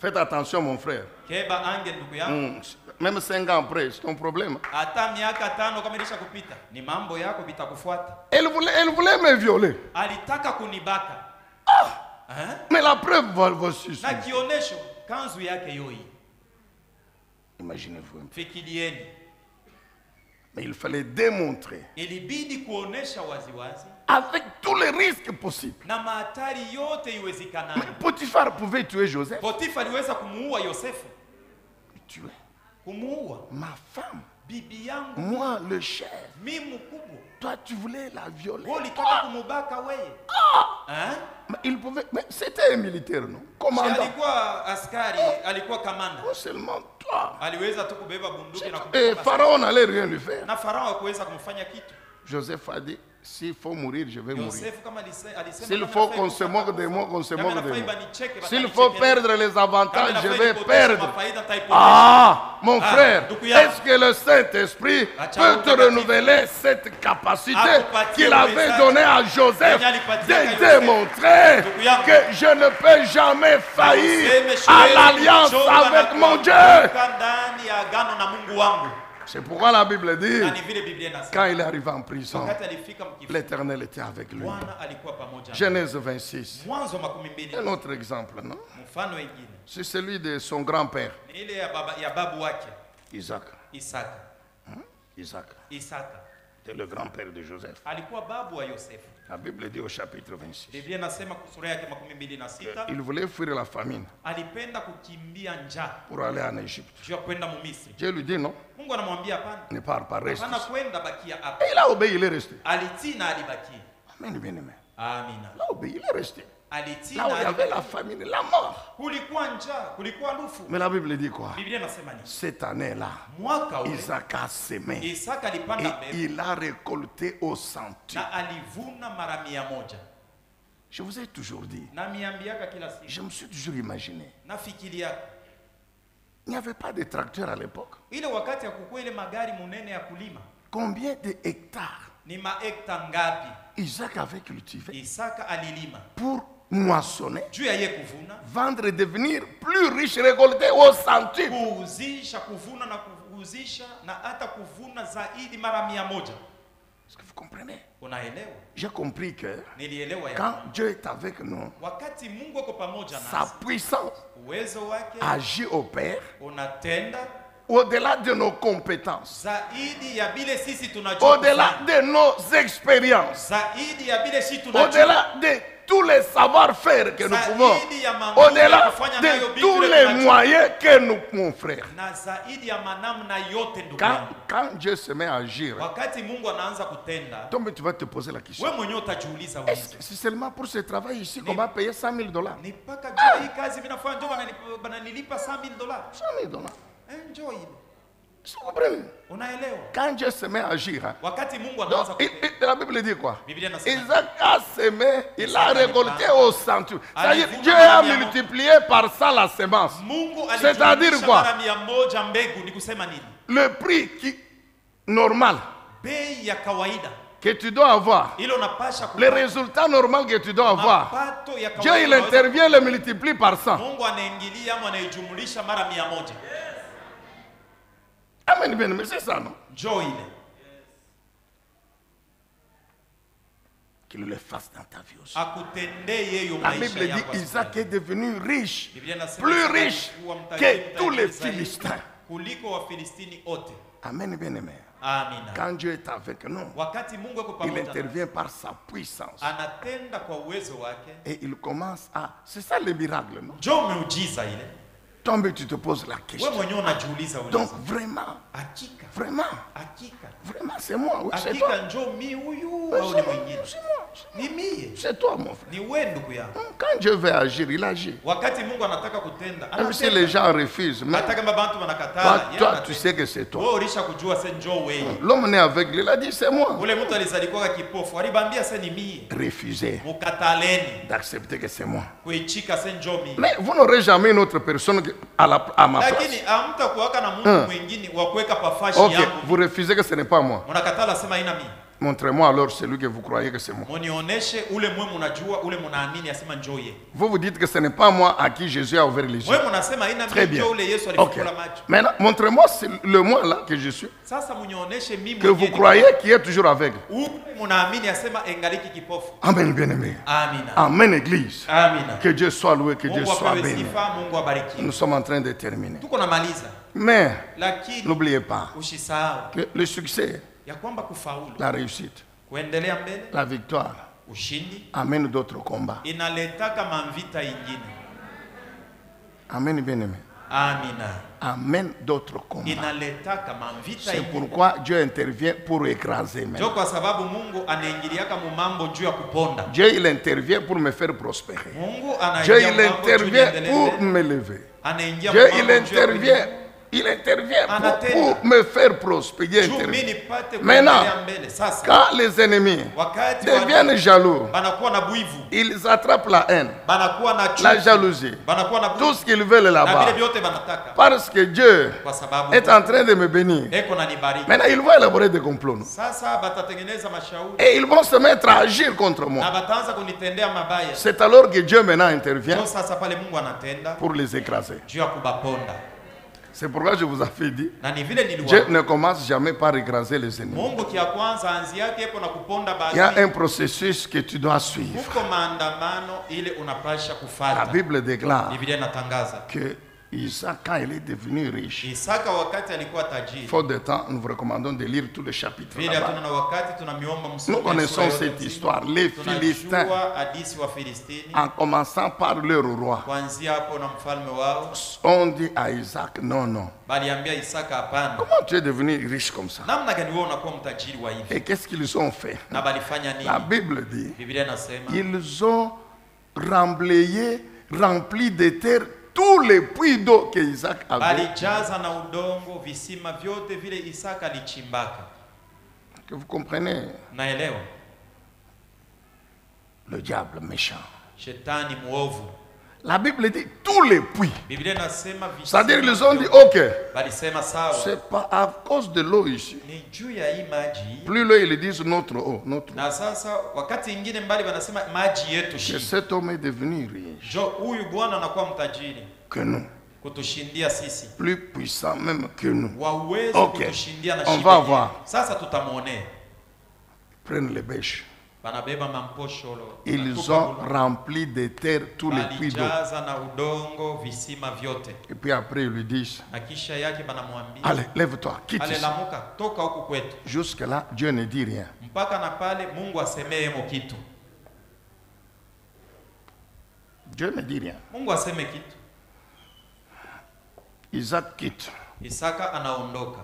Speaker 1: Faites attention, mon frère.
Speaker 2: Keba ange ndugu yangu.
Speaker 1: Même 5 ans après, c'est ton problème.
Speaker 2: Hata miaka 5 kama ilisha kupita, ni mambo yako vitakufuata.
Speaker 1: Elle voulait me violer.
Speaker 2: Alitaka kunibaka.
Speaker 1: Mais la preuve, voici.
Speaker 2: Na kionesho kanzu yake yoi.
Speaker 1: Imaginez-vous un peu.
Speaker 2: Fikirieni.
Speaker 1: Mais il fallait démontrer,
Speaker 2: Ilibidi kuonesha waziwazi
Speaker 1: avec tous les risques possibles.
Speaker 2: na mahatari yote
Speaker 1: Mais
Speaker 2: iwezekanayo.
Speaker 1: Potiphar pouvait tuer Joseph.
Speaker 2: Potifa aliweza kumuua Yosefu.
Speaker 1: Tuer
Speaker 2: Kumuua
Speaker 1: ma femme,
Speaker 2: bibi yangu,
Speaker 1: moi le chef.
Speaker 2: mimi mkubwa.
Speaker 1: Toi, tu voulais la violer.
Speaker 2: Wewe ulitaka kumubaka wewe.
Speaker 1: Mais il pouvait. Mais c'était un militaire, non? Commandant.
Speaker 2: Alikuwa askari, alikuwa kamanda.
Speaker 1: Non seulement toi.
Speaker 2: Aliweza tu kubeba bunduki na
Speaker 1: Et
Speaker 2: kumpiga.
Speaker 1: Pharaon n'allait rien lui faire.
Speaker 2: Na Farao hakuweza kumfanya kitu.
Speaker 1: Joseph a dit, s'il faut mourir, je vais mourir.
Speaker 2: Yosefu kama alisema
Speaker 1: S'il
Speaker 2: kama
Speaker 1: faut
Speaker 2: nafai
Speaker 1: qu'on se
Speaker 2: kufa,
Speaker 1: moque de moi, qu'on se
Speaker 2: kama
Speaker 1: moque de
Speaker 2: nafai
Speaker 1: moi.
Speaker 2: banicheke,
Speaker 1: S'il
Speaker 2: batanicheke.
Speaker 1: faut perdre les
Speaker 2: Kama
Speaker 1: avantages, je
Speaker 2: nafai
Speaker 1: vais
Speaker 2: nipoteze
Speaker 1: perdre.
Speaker 2: mafaida, nitaipoteza.
Speaker 1: Ah, mon
Speaker 2: Ah,
Speaker 1: frère,
Speaker 2: ndugu yangu.
Speaker 1: est-ce que le Saint-Esprit
Speaker 2: Acha
Speaker 1: peut te
Speaker 2: utakatifu.
Speaker 1: renouveler cette capacité
Speaker 2: Akupatie
Speaker 1: qu'il avait
Speaker 2: uwezaji.
Speaker 1: donnée à Joseph
Speaker 2: Yenye alipatia
Speaker 1: de
Speaker 2: Yosefu.
Speaker 1: démontrer
Speaker 2: Ndugu yangu.
Speaker 1: que je ne peux jamais faillir
Speaker 2: Useme
Speaker 1: à
Speaker 2: siwezi
Speaker 1: l'alliance
Speaker 2: kuchoka na
Speaker 1: avec mon Dieu?
Speaker 2: kuanguka ndani ya agano na Mungu wangu.
Speaker 1: C'est pourquoi la Bible dit,
Speaker 2: Na ni vile Biblia inasema.
Speaker 1: quand il est arrivé en prison,
Speaker 2: Wakati alifika mkifungo,
Speaker 1: l'Éternel était avec lui.
Speaker 2: Bwana alikuwa pamoja naye.
Speaker 1: Genèse 26.
Speaker 2: Mwanzo 20.
Speaker 1: Un autre exemple, non?
Speaker 2: Mfano wengine
Speaker 1: C'est celui de son grand-père,
Speaker 2: ni ile ya babu wake
Speaker 1: Isaac.
Speaker 2: Isaka.
Speaker 1: Isaac,
Speaker 2: Isaka
Speaker 1: c'était le grand-père de Joseph.
Speaker 2: alikuwa babu wa Yosefu.
Speaker 1: La Bible dit au chapitre 26.
Speaker 2: Biblia inasema sura yake 26
Speaker 1: Il voulait fuir la famine
Speaker 2: alipenda kukimbia njaa
Speaker 1: pour aller en Égypte.
Speaker 2: juu ya kwenda Misri.
Speaker 1: Dieu lui dit non,
Speaker 2: Mungu anamwambia hapana,
Speaker 1: ne pars pas, reste
Speaker 2: hapana
Speaker 1: ici.
Speaker 2: kwenda, bakia hapa.
Speaker 1: Et il a obéi, il est resté.
Speaker 2: Alitii na alibakia.
Speaker 1: Amen, bien aimé.
Speaker 2: Amina.
Speaker 1: Il a obéi, il est resté.
Speaker 2: alitii
Speaker 1: Là où il y avait la famine, la mort.
Speaker 2: kulikuwa njaa, kulikuwa lufu.
Speaker 1: Mais la Bible dit quoi?
Speaker 2: Biblia inasema nini?
Speaker 1: Cette année-là,
Speaker 2: Mwaka ule
Speaker 1: Isaac a semé
Speaker 2: Isaka alipanda
Speaker 1: et
Speaker 2: mbegu
Speaker 1: il a récolté au centuple.
Speaker 2: na alivuna mara 100.
Speaker 1: Je vous ai toujours dit,
Speaker 2: Na miambiaka kila siku.
Speaker 1: je me suis toujours imaginé,
Speaker 2: Nafikiria
Speaker 1: il n'y avait pas de tracteur à l'époque.
Speaker 2: ile wakati ya kukua ile magari munene ya kulima
Speaker 1: Combien de hectares
Speaker 2: ni mahekta ngapi
Speaker 1: Isaac avait cultivé
Speaker 2: Isaka alilima
Speaker 1: pour moissonner,
Speaker 2: juu ya ye kuvuna,
Speaker 1: vendre et devenir plus riche, récolter au centuple.
Speaker 2: kuuzisha, kuvuna na kuuzisha na hata kuvuna zaidi mara 100.
Speaker 1: Est-ce que vous comprenez?
Speaker 2: Unaelewa?
Speaker 1: J'ai compris que
Speaker 2: Nilielewa ya
Speaker 1: quand
Speaker 2: kwamba
Speaker 1: Dieu est avec nous,
Speaker 2: wakati Mungu ako pamoja
Speaker 1: sa
Speaker 2: nasi,
Speaker 1: puissance
Speaker 2: uwezo wake
Speaker 1: agit au Père
Speaker 2: unatenda
Speaker 1: au-delà de nos compétences,
Speaker 2: zaidi ya bile sisi tunajua,
Speaker 1: au-delà
Speaker 2: kufanya.
Speaker 1: de nos expériences,
Speaker 2: Zaidi ya bile sisi tunajua,
Speaker 1: au-delà de tous les savoir-faire que nous pouvons,
Speaker 2: zaidi ya mambo ya
Speaker 1: au-delà
Speaker 2: kufanya nayo
Speaker 1: de
Speaker 2: vitu
Speaker 1: tous
Speaker 2: vile
Speaker 1: les
Speaker 2: tunajua,
Speaker 1: moyens que nous, mon frère.
Speaker 2: na zaidi ya manamna yote ndugu
Speaker 1: Quand,
Speaker 2: yangu.
Speaker 1: quand Dieu se met à agir,
Speaker 2: Wakati Mungu anaanza kutenda,
Speaker 1: toi, tu vas te poser la question.
Speaker 2: wewe mwenyewe utajiuliza
Speaker 1: Est-ce
Speaker 2: ulizo.
Speaker 1: que c'est seulement pour ce travail ici qu'on va payer $100 000?
Speaker 2: Ni mpaka jua hii kazi mimi nafanya ndio bananilipa $100,000.
Speaker 1: $100 000.
Speaker 2: Enjoy ile.
Speaker 1: Vous comprenez?
Speaker 2: Unaelewa?
Speaker 1: Quand Dieu se met à agir, hein,
Speaker 2: Wakati Mungu anaanza
Speaker 1: donc,
Speaker 2: kutenda.
Speaker 1: la Bible dit quoi?
Speaker 2: Biblia inasema
Speaker 1: Isaac a semé, il a
Speaker 2: Isaac
Speaker 1: récolté
Speaker 2: alipanda.
Speaker 1: au centuple. C'est-à-dire,
Speaker 2: Alivuna
Speaker 1: Dieu
Speaker 2: mara
Speaker 1: a
Speaker 2: 100.
Speaker 1: multiplié par ça la semence.
Speaker 2: Mungu
Speaker 1: C'est-à-dire
Speaker 2: alijumlisha
Speaker 1: quoi?
Speaker 2: mara 100 mbegu, ni kusema nini?
Speaker 1: Le prix normal
Speaker 2: Bei ya kawaida
Speaker 1: que tu dois avoir,
Speaker 2: ile unapasha
Speaker 1: le résultat normal que tu dois avoir,
Speaker 2: mapato ya
Speaker 1: Dieu il
Speaker 2: kawaida.
Speaker 1: intervient, le multiplie par 100.
Speaker 2: Mungu anaingilia ama anaijumlisha mara 100.
Speaker 1: Amen, bien, mais c'est ça, non?
Speaker 2: Njoo ile.
Speaker 1: Qu'il le fasse dans ta vie aussi.
Speaker 2: Akutendee yeyo
Speaker 1: La
Speaker 2: maisha
Speaker 1: Bible dit
Speaker 2: yako.
Speaker 1: Isaac est devenu riche,
Speaker 2: Biblia inasema
Speaker 1: plus
Speaker 2: Isaka
Speaker 1: riche
Speaker 2: alikuwa mtajiri,
Speaker 1: que tous les
Speaker 2: mtajiri zaidi
Speaker 1: Philistins.
Speaker 2: kuliko Wafilistini wote.
Speaker 1: Amen, bien aimé.
Speaker 2: Amina.
Speaker 1: Quand Dieu est avec nous,
Speaker 2: Wakati Mungu ako
Speaker 1: il
Speaker 2: pamoja nasi,
Speaker 1: intervient par sa puissance.
Speaker 2: anatenda kwa uwezo wake.
Speaker 1: Et il commence à... C'est ça le miracle, non?
Speaker 2: Njoo miujiza ile.
Speaker 1: Toi, tu te poses la
Speaker 2: Wewe
Speaker 1: question.
Speaker 2: mwenyewe unajiuliza
Speaker 1: Donc
Speaker 2: ulizo.
Speaker 1: vraiment,
Speaker 2: Hakika.
Speaker 1: vraiment,
Speaker 2: Hakika.
Speaker 1: vraiment, c'est moi. Oui, c'est toi.
Speaker 2: Hakika njoo mi huyu
Speaker 1: Oui,
Speaker 2: au
Speaker 1: c'est
Speaker 2: ni
Speaker 1: moi,
Speaker 2: mwingine?
Speaker 1: c'est moi.
Speaker 2: Ni mie.
Speaker 1: C'est toi, mon frère.
Speaker 2: Ni wewe ndugu yangu.
Speaker 1: Quand Dieu veut agir, il agit.
Speaker 2: Wakati Mungu anataka kutenda,
Speaker 1: Même si
Speaker 2: anatenda.
Speaker 1: les gens refusent. Mais
Speaker 2: Hata kama bantu
Speaker 1: toi,
Speaker 2: wanakataa, yeye
Speaker 1: toi,
Speaker 2: anatenda.
Speaker 1: tu sais que c'est toi.
Speaker 2: Wewe ulisha kujua se njoo wewe.
Speaker 1: L'homme né aveugle, il a dit, c'est moi.
Speaker 2: Ule mtu alizalikuwa kipofu, alibambia se ni mie.
Speaker 1: Refuser
Speaker 2: Mukataleni
Speaker 1: d'accepter que c'est moi.
Speaker 2: kuichika se njoo mie.
Speaker 1: Mais vous n'aurez jamais une autre personne à ma
Speaker 2: Lakini
Speaker 1: place.
Speaker 2: hamtakuwaka na mtu mwingine wa kuweka pafashi
Speaker 1: Ok,
Speaker 2: yangu.
Speaker 1: vous refusez que ce n'est pas moi.
Speaker 2: Mnakatala sema ina mie.
Speaker 1: Montrez-moi alors celui que vous croyez que c'est moi.
Speaker 2: Munioneshe ule mwe mnajua, ule mnaamini asema njoo yeye.
Speaker 1: Vous vous dites que ce n'est pas moi à qui Jésus a ouvert les yeux.
Speaker 2: Mwe mnasema ina
Speaker 1: Très
Speaker 2: mie
Speaker 1: bien.
Speaker 2: njoo ule Yesu
Speaker 1: Ok.
Speaker 2: alifungula macho.
Speaker 1: Maintenant, montrez-moi le moi là que je suis,
Speaker 2: Sasa munioneshe mimi
Speaker 1: que vous croyez qui est toujours aveugle.
Speaker 2: ule mnaamini asema engaliki kipofu.
Speaker 1: Amen, bien-aimé.
Speaker 2: Amina.
Speaker 1: Amen, Église.
Speaker 2: Amina.
Speaker 1: Que Dieu soit loué, que Dieu
Speaker 2: Mungu
Speaker 1: soit
Speaker 2: apewe
Speaker 1: béni.
Speaker 2: sifa, Mungu abariki.
Speaker 1: Nous sommes en train de terminer.
Speaker 2: Tuko namaliza.
Speaker 1: Mais
Speaker 2: Lakini
Speaker 1: n'oubliez pas
Speaker 2: usisahau
Speaker 1: que le succès,
Speaker 2: ya kwamba kufaulu,
Speaker 1: la réussite,
Speaker 2: kuendelea mbele,
Speaker 1: la victoire
Speaker 2: ushindi
Speaker 1: amène d'autres combats.
Speaker 2: inaletaka mamvita ingine.
Speaker 1: Amen, bien-aimé.
Speaker 2: Amina.
Speaker 1: Amène d'autres combats.
Speaker 2: Inaletaka mamvita
Speaker 1: C'est
Speaker 2: ingine.
Speaker 1: pourquoi Dieu intervient pour écraser.
Speaker 2: Ndio kwa sababu Mungu anaingiliaka mu mambo juu ya kuponda.
Speaker 1: Dieu, il intervient pour me faire prospérer.
Speaker 2: Mungu
Speaker 1: Dieu,
Speaker 2: anaingia
Speaker 1: il
Speaker 2: mu mambo juu
Speaker 1: intervient
Speaker 2: niendelee
Speaker 1: pour
Speaker 2: mbele.
Speaker 1: m'élever.
Speaker 2: Anaingia mu
Speaker 1: Dieu,
Speaker 2: mambo
Speaker 1: il
Speaker 2: juu ya
Speaker 1: intervient. Il intervient pour me faire prospérer. Dieu
Speaker 2: juu mimi
Speaker 1: intervient.
Speaker 2: nipate
Speaker 1: Maintenant,
Speaker 2: kuendelea mbele. Sasa
Speaker 1: quand les ennemis
Speaker 2: wakati
Speaker 1: deviennent jaloux,
Speaker 2: banakuwa na buivu,
Speaker 1: ils attrapent la haine,
Speaker 2: banakuwa na
Speaker 1: la
Speaker 2: chuki,
Speaker 1: jalousie,
Speaker 2: banakuwa na
Speaker 1: tout
Speaker 2: buivu,
Speaker 1: ce qu'ils veulent
Speaker 2: na
Speaker 1: là-bas.
Speaker 2: vile vyote banataka
Speaker 1: Parce que Dieu
Speaker 2: kwa sababu
Speaker 1: est en train de me bénir.
Speaker 2: eko na nibariki.
Speaker 1: Maintenant, ils vont élaborer des complots. Non?
Speaker 2: Sasa batatengeneza mashauri
Speaker 1: Et ils vont se mettre à agir contre
Speaker 2: na
Speaker 1: moi.
Speaker 2: bataanza kunitendea mabaya.
Speaker 1: C'est alors que Dieu maintenant intervient
Speaker 2: Ndio sasa pale Mungu anatenda
Speaker 1: pour les écraser.
Speaker 2: juu ya kubaponda.
Speaker 1: C'est pourquoi je vous avais dit,
Speaker 2: Na ni vile
Speaker 1: Dieu
Speaker 2: niliwa
Speaker 1: ne commence jamais par écraser les ennemis.
Speaker 2: Mungu kia kwanza anzi yake ipo na kuponda
Speaker 1: Il y a
Speaker 2: baadhi.
Speaker 1: un processus que tu dois suivre.
Speaker 2: Huko maandamano ile unapasha
Speaker 1: La
Speaker 2: kufuata.
Speaker 1: Bible déclare
Speaker 2: Biblia inatangaza
Speaker 1: que Isaac, quand il est devenu riche,
Speaker 2: Isaka wakati alikuwa tajiri.
Speaker 1: faute de temps, nous vous recommandons de lire tout le chapitre
Speaker 2: Vile
Speaker 1: là-bas.
Speaker 2: hatuna na wakati tunamiomba
Speaker 1: Nous
Speaker 2: msome
Speaker 1: connaissons
Speaker 2: sura yote
Speaker 1: cette
Speaker 2: nzima.
Speaker 1: histoire. Les Philistins,
Speaker 2: Tunajua hadithi wa Filistini
Speaker 1: en commençant par leur roi,
Speaker 2: kuanzia hapo na mfalme wao
Speaker 1: ont dit à Isaac, non, non.
Speaker 2: baliambia Isaka hapana.
Speaker 1: Comment tu es devenu riche comme ça?
Speaker 2: Namna gani wewe unakuwa mtajiri wa hivi?
Speaker 1: Et qu'est-ce qu'ils ont fait?
Speaker 2: Na balifanya nini?
Speaker 1: La Bible dit,
Speaker 2: Biblia inasema
Speaker 1: ils ont rempli de terre tous les puits d'eau que Isaac avait.
Speaker 2: Balijaza na udongo visima vyote vile Isaka alichimbaka.
Speaker 1: Que vous comprenez?
Speaker 2: Naelewa.
Speaker 1: Le diable méchant.
Speaker 2: Shetani muovu.
Speaker 1: La Bible dit tous les puits.
Speaker 2: Biblia inasema visima.
Speaker 1: C'est-à-dire ils ont dit ok.
Speaker 2: Balisema sawa.
Speaker 1: C'est pas à cause de l'eau ici.
Speaker 2: Ni juu ya hii maji.
Speaker 1: Plus là ils disent notre eau, notre eau.
Speaker 2: Na sasa wakati ingine mbali wanasema maji yetu
Speaker 1: Que
Speaker 2: shi.
Speaker 1: cet homme est devenu riche.
Speaker 2: Jo huyu bwana anakuwa mtajiri.
Speaker 1: Que nous.
Speaker 2: Kutushindia sisi.
Speaker 1: Plus puissant même que nous.
Speaker 2: Waweze
Speaker 1: Ok.
Speaker 2: kutushindia na
Speaker 1: On
Speaker 2: shida.
Speaker 1: va voir.
Speaker 2: Sasa tutamuonea.
Speaker 1: Prennent les bêches.
Speaker 2: Banabeba mamposholo.
Speaker 1: Ils ont rempli de terre tous les puits d'eau.
Speaker 2: Balijaza na udongo visima vyote.
Speaker 1: Et puis après ils lui disent,
Speaker 2: Na kisha yake banamwambia,
Speaker 1: allez, lève-toi, quitte
Speaker 2: ale
Speaker 1: ici.
Speaker 2: lamuka toka huku kwetu.
Speaker 1: Jusque là, Dieu ne dit rien.
Speaker 2: Mpaka na pale Mungu asemee mo kitu.
Speaker 1: Dieu ne dit rien.
Speaker 2: Mungu aseme kitu.
Speaker 1: Isaac quitte.
Speaker 2: Isaka anaondoka.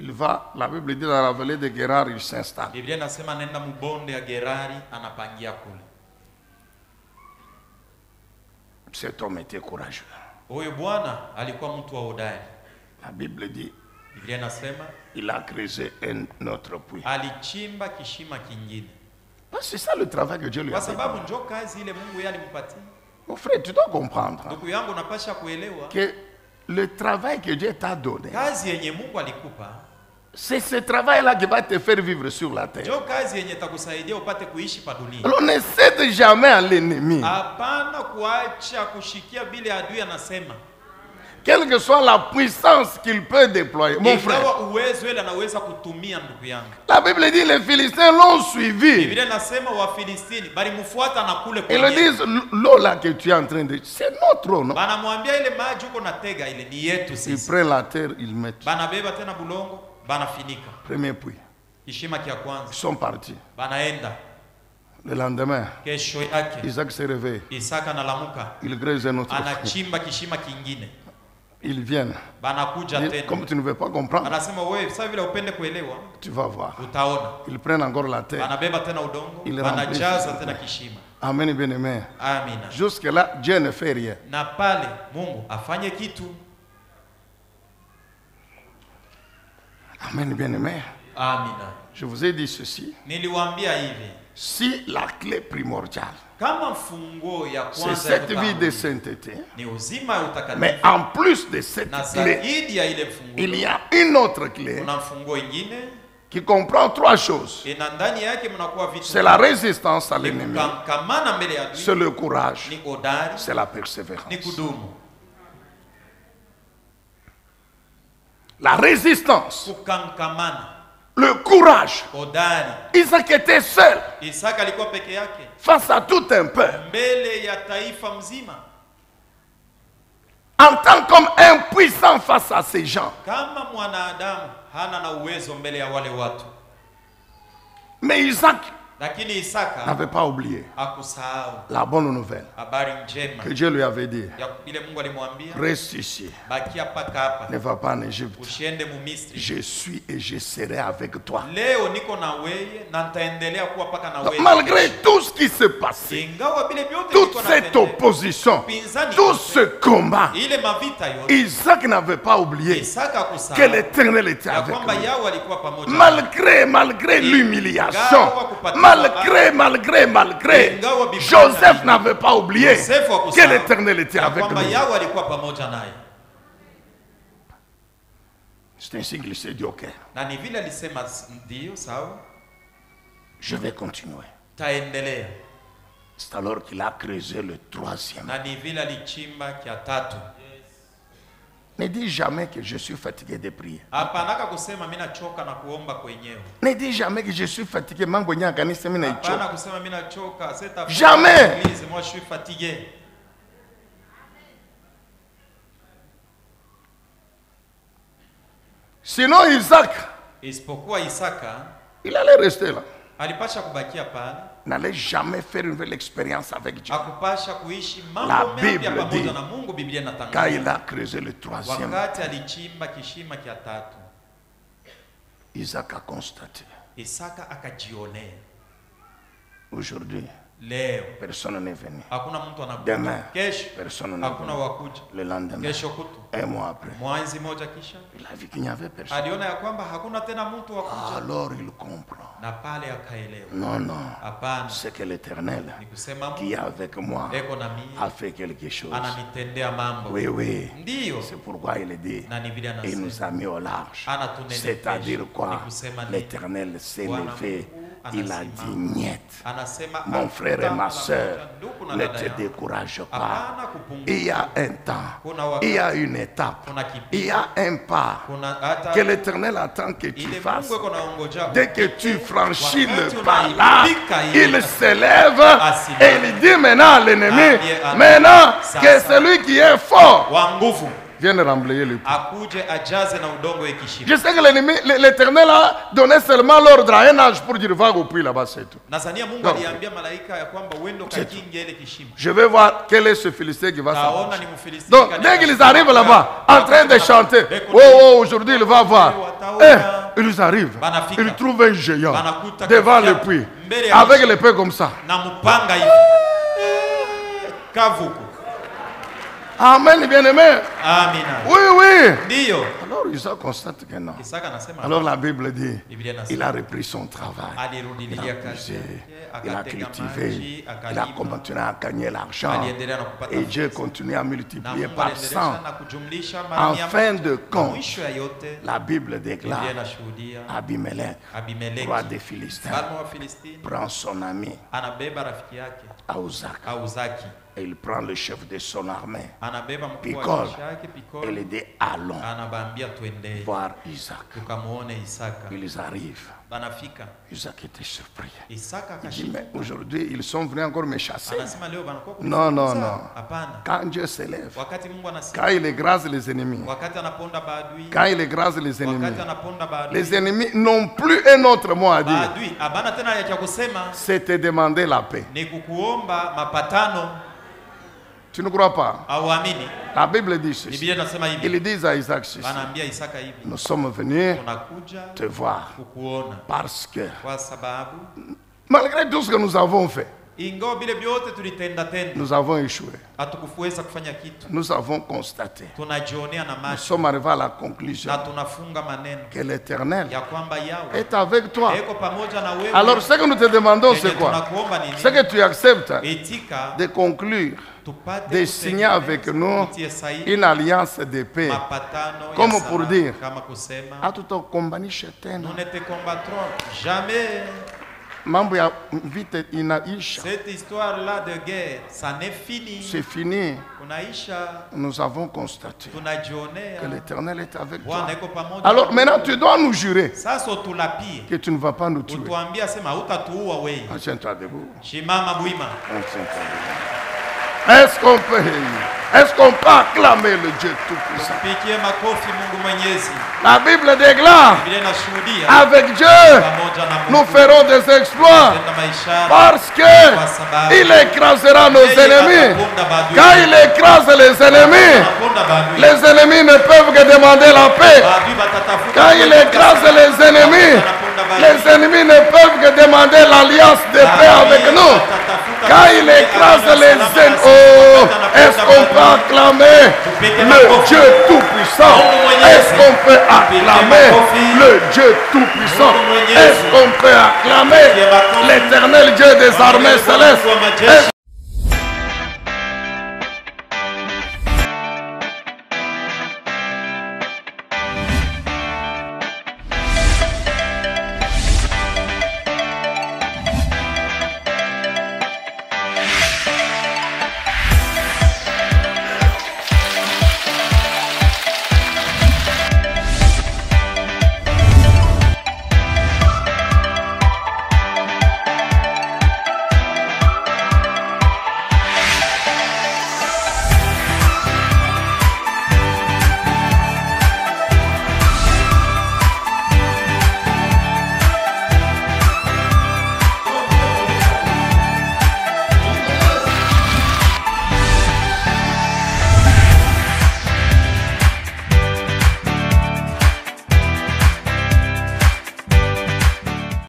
Speaker 1: Il va, la Bible dit dans la vallée de Guérard, il s'installe.
Speaker 2: Biblia inasema nenda mbonde ya Gerari anapangia kule.
Speaker 1: Cet homme était courageux.
Speaker 2: Huyo bwana alikuwa mtu wa hodari.
Speaker 1: La Bible dit,
Speaker 2: Biblia inasema
Speaker 1: il a creusé un autre puits.
Speaker 2: alichimba kishima kingine.
Speaker 1: C'est ça le travail que Dieu lui a
Speaker 2: Kwa
Speaker 1: fait.
Speaker 2: sababu ndio kazi ile Mungu yeye alimpatia.
Speaker 1: Mon frère, tu dois comprendre
Speaker 2: Ndugu yangu napasha kuelewa
Speaker 1: que le travail que Dieu t'a donné,
Speaker 2: kazi yenye Mungu alikupa
Speaker 1: c'est ce travail-là qui va te faire vivre sur la terre.
Speaker 2: ndio kazi yenye itakusaidia upate kuishi pa dunia.
Speaker 1: Alors ne cède jamais à l'ennemi.
Speaker 2: Hapana kuacha kushikia bile adui anasema.
Speaker 1: Quelle que soit la puissance qu'il peut déployer. Mon frère,
Speaker 2: Ingawa uwezo ile anaweza kutumia ndugu yangu.
Speaker 1: la Bible dit les Philistins l'ont suivi.
Speaker 2: Biblia inasema Wafilistini bali mfuata na kule
Speaker 1: Ils le
Speaker 2: kwenye.
Speaker 1: disent, l'eau là que tu es en train de... C'est notre eau, non?
Speaker 2: Banamwambia ile maji uko na tega ile ni yetu
Speaker 1: Ils
Speaker 2: sisi.
Speaker 1: prennent la terre, ils mettent.
Speaker 2: Banabeba tena bulongo, banafinika.
Speaker 1: Premier puits.
Speaker 2: Kishima kia
Speaker 1: Ils
Speaker 2: kwanza.
Speaker 1: sont partis.
Speaker 2: Banaenda.
Speaker 1: Le lendemain,
Speaker 2: Kesho yake
Speaker 1: Isaac s'est réveillé.
Speaker 2: Isaka analamuka.
Speaker 1: Il creuse un autre puits.
Speaker 2: Anachimba kishima kingine.
Speaker 1: Ils viennent.
Speaker 2: Banakuja
Speaker 1: Ils-
Speaker 2: tena.
Speaker 1: Comme tu ne veux pas comprendre,
Speaker 2: Anasema wewe sasa vile upende kuelewa
Speaker 1: tu vas voir.
Speaker 2: utaona.
Speaker 1: Ils prennent encore la terre.
Speaker 2: Banabeba tena udongo,
Speaker 1: Ile
Speaker 2: banajaza
Speaker 1: remplissent.
Speaker 2: tena kishima.
Speaker 1: Amen, bien-aimé.
Speaker 2: Amina.
Speaker 1: Jusque-là, Dieu ne fait rien.
Speaker 2: Na pale Mungu afanye kitu.
Speaker 1: Amen, bien-aimé.
Speaker 2: Amina.
Speaker 1: Je vous ai dit ceci.
Speaker 2: Niliwaambia hivi,
Speaker 1: Si la clé primordiale,
Speaker 2: kama funguo ya
Speaker 1: c'est
Speaker 2: kwanza ya
Speaker 1: cette vie de
Speaker 2: utambuzi
Speaker 1: sainteté,
Speaker 2: ni uzima ya
Speaker 1: mais
Speaker 2: utakatifu,
Speaker 1: en plus de cette
Speaker 2: na
Speaker 1: clé,
Speaker 2: zaidi ya ile
Speaker 1: il
Speaker 2: funguo
Speaker 1: y a une autre clé
Speaker 2: kuna funguo ingine
Speaker 1: qui comprend trois choses.
Speaker 2: ina ndani yake mnakuwa vitu.
Speaker 1: C'est la résistance à
Speaker 2: Ni
Speaker 1: l'ennemi,
Speaker 2: kukamana mbele ya
Speaker 1: c'est
Speaker 2: adui,
Speaker 1: le courage,
Speaker 2: ni hodari,
Speaker 1: c'est la
Speaker 2: ni
Speaker 1: persévérance.
Speaker 2: kudumu.
Speaker 1: La résistance,
Speaker 2: Kukankamana,
Speaker 1: le courage.
Speaker 2: hodari.
Speaker 1: Isaac était seul
Speaker 2: Isaka alikuwa peke yake
Speaker 1: face à tout un peuple,
Speaker 2: mbele ya taifa mzima,
Speaker 1: en tant qu'homme impuissant face à ces gens.
Speaker 2: kama mwanadamu hana na uwezo mbele ya wale watu.
Speaker 1: Mais Isaac
Speaker 2: Lakini Isaka
Speaker 1: n'avait pas oublié
Speaker 2: hakusahau
Speaker 1: la bonne nouvelle
Speaker 2: habari njema
Speaker 1: que Dieu lui avait dit.
Speaker 2: ya ile Mungu alimwambia,
Speaker 1: Reste ici,
Speaker 2: bakia paka hapa,
Speaker 1: ne va pas en Égypte.
Speaker 2: usiende Mumisri.
Speaker 1: Je suis et je serai avec toi.
Speaker 2: Leo niko na wewe na nitaendelea kuwa paka na wewe.
Speaker 1: Malgré tout ce qui s'est passé,
Speaker 2: Ingawa vile vyote
Speaker 1: toute
Speaker 2: niko na
Speaker 1: cette
Speaker 2: wewe,
Speaker 1: opposition,
Speaker 2: pinzani
Speaker 1: tout
Speaker 2: yote,
Speaker 1: ce combat,
Speaker 2: ile mavita yote,
Speaker 1: Isaac n'avait pas oublié
Speaker 2: Isaka
Speaker 1: que
Speaker 2: hakusahau
Speaker 1: l'Éternel était
Speaker 2: ya
Speaker 1: avec
Speaker 2: kwamba
Speaker 1: lui.
Speaker 2: Yahweh alikuwa pamoja.
Speaker 1: Malgré l'humiliation, malgré, Joseph n'avait pas oublié
Speaker 2: Yosefu
Speaker 1: que
Speaker 2: hakusahau
Speaker 1: l'Éternel était
Speaker 2: ya
Speaker 1: avec
Speaker 2: kwamba
Speaker 1: lui.
Speaker 2: Yahweh alikuwa pamoja naye.
Speaker 1: C'est ainsi qu'il s'est dit, ok,
Speaker 2: Na ni vile alisema ndio sawa,
Speaker 1: je vais continuer.
Speaker 2: taendelea.
Speaker 1: C'est alors qu'il a creusé le troisième.
Speaker 2: Na ni vile alichimba kia tatu.
Speaker 1: Ne dis jamais que je suis fatigué de prier.
Speaker 2: Hapanaka kusema mimi nachoka na kuomba kwenyewe.
Speaker 1: Ne dis jamais que je suis fatigué. Mambo nya kanisa mimi
Speaker 2: Hapana
Speaker 1: naichoka.
Speaker 2: kusema mimi nachoka, sita.
Speaker 1: Jamais.
Speaker 2: Moi je suis fatigué.
Speaker 1: Sinon Isaac,
Speaker 2: Isipokuwa Isaka
Speaker 1: il allait rester là.
Speaker 2: alipasha kubakia pale,
Speaker 1: N'allait jamais faire une nouvelle expérience avec Dieu.
Speaker 2: hakupasha kuishi
Speaker 1: La
Speaker 2: mambo mapya
Speaker 1: Bible
Speaker 2: pamoja
Speaker 1: dit,
Speaker 2: na Mungu. Biblia
Speaker 1: Quand
Speaker 2: inatangaza
Speaker 1: il a creusé le troisième,
Speaker 2: wakati alichimba kishima kia tatu,
Speaker 1: Isaac a constaté.
Speaker 2: Isaka akajionea.
Speaker 1: Aujourd'hui,
Speaker 2: leo
Speaker 1: personne n'est venu.
Speaker 2: hakuna mtu anakuja.
Speaker 1: Demain,
Speaker 2: Kesho
Speaker 1: personne n'est
Speaker 2: hakuna
Speaker 1: venu.
Speaker 2: wakuja.
Speaker 1: Le lendemain,
Speaker 2: Kesho kutu,
Speaker 1: un mois après,
Speaker 2: mwezi moja kisha,
Speaker 1: il a vu qu'il n'y avait personne.
Speaker 2: aliona ya kwamba hakuna tena mtu wakuja.
Speaker 1: Alors il comprend.
Speaker 2: Na pale akaelewa.
Speaker 1: Non, non.
Speaker 2: Hapana,
Speaker 1: C'est que l'Éternel
Speaker 2: ni kusema
Speaker 1: qui est avec moi
Speaker 2: eko na mimi
Speaker 1: a fait quelque chose.
Speaker 2: ananitendea mambo.
Speaker 1: Oui, oui.
Speaker 2: Ndiyo.
Speaker 1: C'est pourquoi il dit,
Speaker 2: Na ni vile
Speaker 1: il nous
Speaker 2: anasema.
Speaker 1: a mis au large.
Speaker 2: Anatunenepesha.
Speaker 1: C'est-à-dire
Speaker 2: Ni
Speaker 1: quoi?
Speaker 2: kusema nini?
Speaker 1: L'Éternel s'est
Speaker 2: Bwana
Speaker 1: levé.
Speaker 2: Mungu
Speaker 1: Il a
Speaker 2: anasimama.
Speaker 1: dit niet.
Speaker 2: Anasema
Speaker 1: Mon frère et ma
Speaker 2: hakuna
Speaker 1: soeur,
Speaker 2: ndugu na
Speaker 1: ne
Speaker 2: dada
Speaker 1: te
Speaker 2: yangu.
Speaker 1: décourage pas.
Speaker 2: Hapana kupunguka.
Speaker 1: Il y a un temps,
Speaker 2: Kuna wakati.
Speaker 1: il y a une étape,
Speaker 2: Kuna kipimo.
Speaker 1: il y a un pas
Speaker 2: Kuna hata
Speaker 1: que l'Éternel attend que tu
Speaker 2: ile
Speaker 1: fasses.
Speaker 2: Mungu eko naongoja.
Speaker 1: Dès que tu franchis
Speaker 2: Wakati
Speaker 1: le pas là,
Speaker 2: unaibika ile
Speaker 1: il s'élève
Speaker 2: asimame.
Speaker 1: et il dit maintenant à l'ennemi,
Speaker 2: Ambie,
Speaker 1: maintenant
Speaker 2: sasa.
Speaker 1: que celui qui est fort
Speaker 2: Wa nguvu
Speaker 1: vienne remblayer le puits.
Speaker 2: akuje ajaze na udongo ikishima.
Speaker 1: Je sais que l'ennemi, l'Éternel a donné seulement l'ordre à un ange pour dire va au puits là-bas, c'est tout.
Speaker 2: Nazania Mungu
Speaker 1: Non.
Speaker 2: aliambia malaika ya kwamba uende ukakinge ile kishima.
Speaker 1: Je vais voir quel est ce Philistin qui va
Speaker 2: Taona
Speaker 1: s'approcher.
Speaker 2: ni Mfilisti.
Speaker 1: Donc, dès qu'ils arrivent là-bas, en train de chanter, oh, oh, aujourd'hui il va voir. Ils arrivent, ils trouvent un géant devant le puits, avec l'épée comme ça.
Speaker 2: Na mupanga hivi. Kavuku.
Speaker 1: Amen, bien-aimé.
Speaker 2: Amina.
Speaker 1: Oui, oui.
Speaker 2: Ndiyo.
Speaker 1: Alors Isaac constate que non.
Speaker 2: Isaka anasema.
Speaker 1: Alors la Bible dit,
Speaker 2: Biblia inasema.
Speaker 1: il a repris son travail. Il
Speaker 2: Alirudilia
Speaker 1: a
Speaker 2: kazi
Speaker 1: puisé,
Speaker 2: yake,
Speaker 1: il a
Speaker 2: akatega
Speaker 1: cultivé,
Speaker 2: maji,
Speaker 1: il a
Speaker 2: akalima.
Speaker 1: continué à gagner l'argent.
Speaker 2: Aliendelea na kupata
Speaker 1: Et Dieu
Speaker 2: pesa.
Speaker 1: continue à
Speaker 2: Na
Speaker 1: multiplier
Speaker 2: Mungu
Speaker 1: par
Speaker 2: aliendelea
Speaker 1: 100.
Speaker 2: na kujumlisha mara
Speaker 1: En
Speaker 2: 100.
Speaker 1: fin de
Speaker 2: Na
Speaker 1: compte,
Speaker 2: mwisho ya yote
Speaker 1: la Bible
Speaker 2: Biblia
Speaker 1: déclare,
Speaker 2: inashuhudia
Speaker 1: Abimelech,
Speaker 2: Abimeleki
Speaker 1: roi des Philistins,
Speaker 2: mfalme wa Filistini
Speaker 1: prend son ami
Speaker 2: anabeba rafiki yake
Speaker 1: Auzak
Speaker 2: Auzaki,
Speaker 1: et il prend le chef de son armée,
Speaker 2: anabeba mkuu
Speaker 1: Pikol,
Speaker 2: wa jeshi yake
Speaker 1: et
Speaker 2: Pikol,
Speaker 1: il dit allons
Speaker 2: anabaambia twende
Speaker 1: voir Isaac.
Speaker 2: tukamuone Isaka.
Speaker 1: Ils arrivent.
Speaker 2: Banafika,
Speaker 1: Isaac était surpris.
Speaker 2: Isaka
Speaker 1: Il dit,
Speaker 2: akashika.
Speaker 1: mais aujourd'hui, ils sont venus encore me chasser.
Speaker 2: Anasema leo banakuwa
Speaker 1: Non, non,
Speaker 2: kunifukuza.
Speaker 1: non.
Speaker 2: Hapana.
Speaker 1: Quand Dieu s'élève,
Speaker 2: Wakati Mungu anasema,
Speaker 1: quand il écrase les ennemis,
Speaker 2: wakati anaponda baadui,
Speaker 1: quand il écrase les ennemis,
Speaker 2: wakati anaponda baadui,
Speaker 1: les ennemis n'ont plus un autre mot à dire.
Speaker 2: baadui abana tena ya kusema
Speaker 1: C'est te demander la paix.
Speaker 2: ni kukuomba mapatano.
Speaker 1: Tu ne crois pas?
Speaker 2: Auamini?
Speaker 1: La Bible dit ceci.
Speaker 2: Biblia inasema hivi.
Speaker 1: Ils disent à Isaac ceci.
Speaker 2: Wanaambia Isaka hivi.
Speaker 1: Nous sommes venus
Speaker 2: Tunakuja
Speaker 1: te voir
Speaker 2: kukuona
Speaker 1: parce que
Speaker 2: kwa sababu
Speaker 1: malgré tout ce que nous avons fait,
Speaker 2: ingawa vile vyote tulitenda tenda
Speaker 1: nous avons échoué.
Speaker 2: hatukuweza kufanya kitu.
Speaker 1: Nous avons constaté.
Speaker 2: Tunajionea na
Speaker 1: Nous
Speaker 2: macho
Speaker 1: sommes arrivés à la conclusion
Speaker 2: na tunafunga maneno
Speaker 1: que l'Éternel
Speaker 2: ya kwamba Yahweh
Speaker 1: est avec toi.
Speaker 2: eko pamoja na wewe.
Speaker 1: Alors ce que nous te demandons, c'est
Speaker 2: Yenye
Speaker 1: quoi?
Speaker 2: tunakuomba nini?
Speaker 1: C'est que tu acceptes
Speaker 2: Itika
Speaker 1: de conclure,
Speaker 2: tupate
Speaker 1: de signer avec nous
Speaker 2: kutie sahihi
Speaker 1: une alliance de paix.
Speaker 2: mapatano
Speaker 1: Comme
Speaker 2: ya
Speaker 1: pour
Speaker 2: salama,
Speaker 1: dire,
Speaker 2: kama kusema
Speaker 1: hatutokombanisha tena.
Speaker 2: nous ne te combattrons jamais.
Speaker 1: Mambo ya vita inaisha.
Speaker 2: Cette histoire-là de guerre, ça n'est fini.
Speaker 1: C'est fini.
Speaker 2: Unaisha,
Speaker 1: Nous avons constaté
Speaker 2: tunajionea
Speaker 1: que l'Éternel est avec toi.
Speaker 2: Bwana iko pamoja.
Speaker 1: Alors maintenant, tu dois nous jurer
Speaker 2: Sasa utulapie,
Speaker 1: que tu ne vas pas nous tuer.
Speaker 2: utuambia sema hutatuua wewe.
Speaker 1: Tiens-toi debout.
Speaker 2: Shimama buima.
Speaker 1: Tiens-toi debout. Est-ce qu'on peut acclamer le Dieu Tout-Puissant?
Speaker 2: Pigie makofi Mungu Mwenyezi.
Speaker 1: La Bible déclare,
Speaker 2: Biblia inashuhudia
Speaker 1: avec Dieu,
Speaker 2: pamoja na
Speaker 1: nous
Speaker 2: Mungu
Speaker 1: ferons des exploits
Speaker 2: tenda maishara
Speaker 1: parce que il écrasera nos ennemis. Quand il écrase les ennemis ne peuvent que demander la paix. Quand il écrase les ennemis ne peuvent que demander l'alliance de paix avec nous. Quand il écrase les ennemis, oh, est-ce qu'on peut acclamer le Dieu Tout-Puissant? Est-ce qu'on peut acclamer le Dieu Tout-Puissant? Est-ce qu'on peut acclamer l'Éternel Dieu des armées célestes?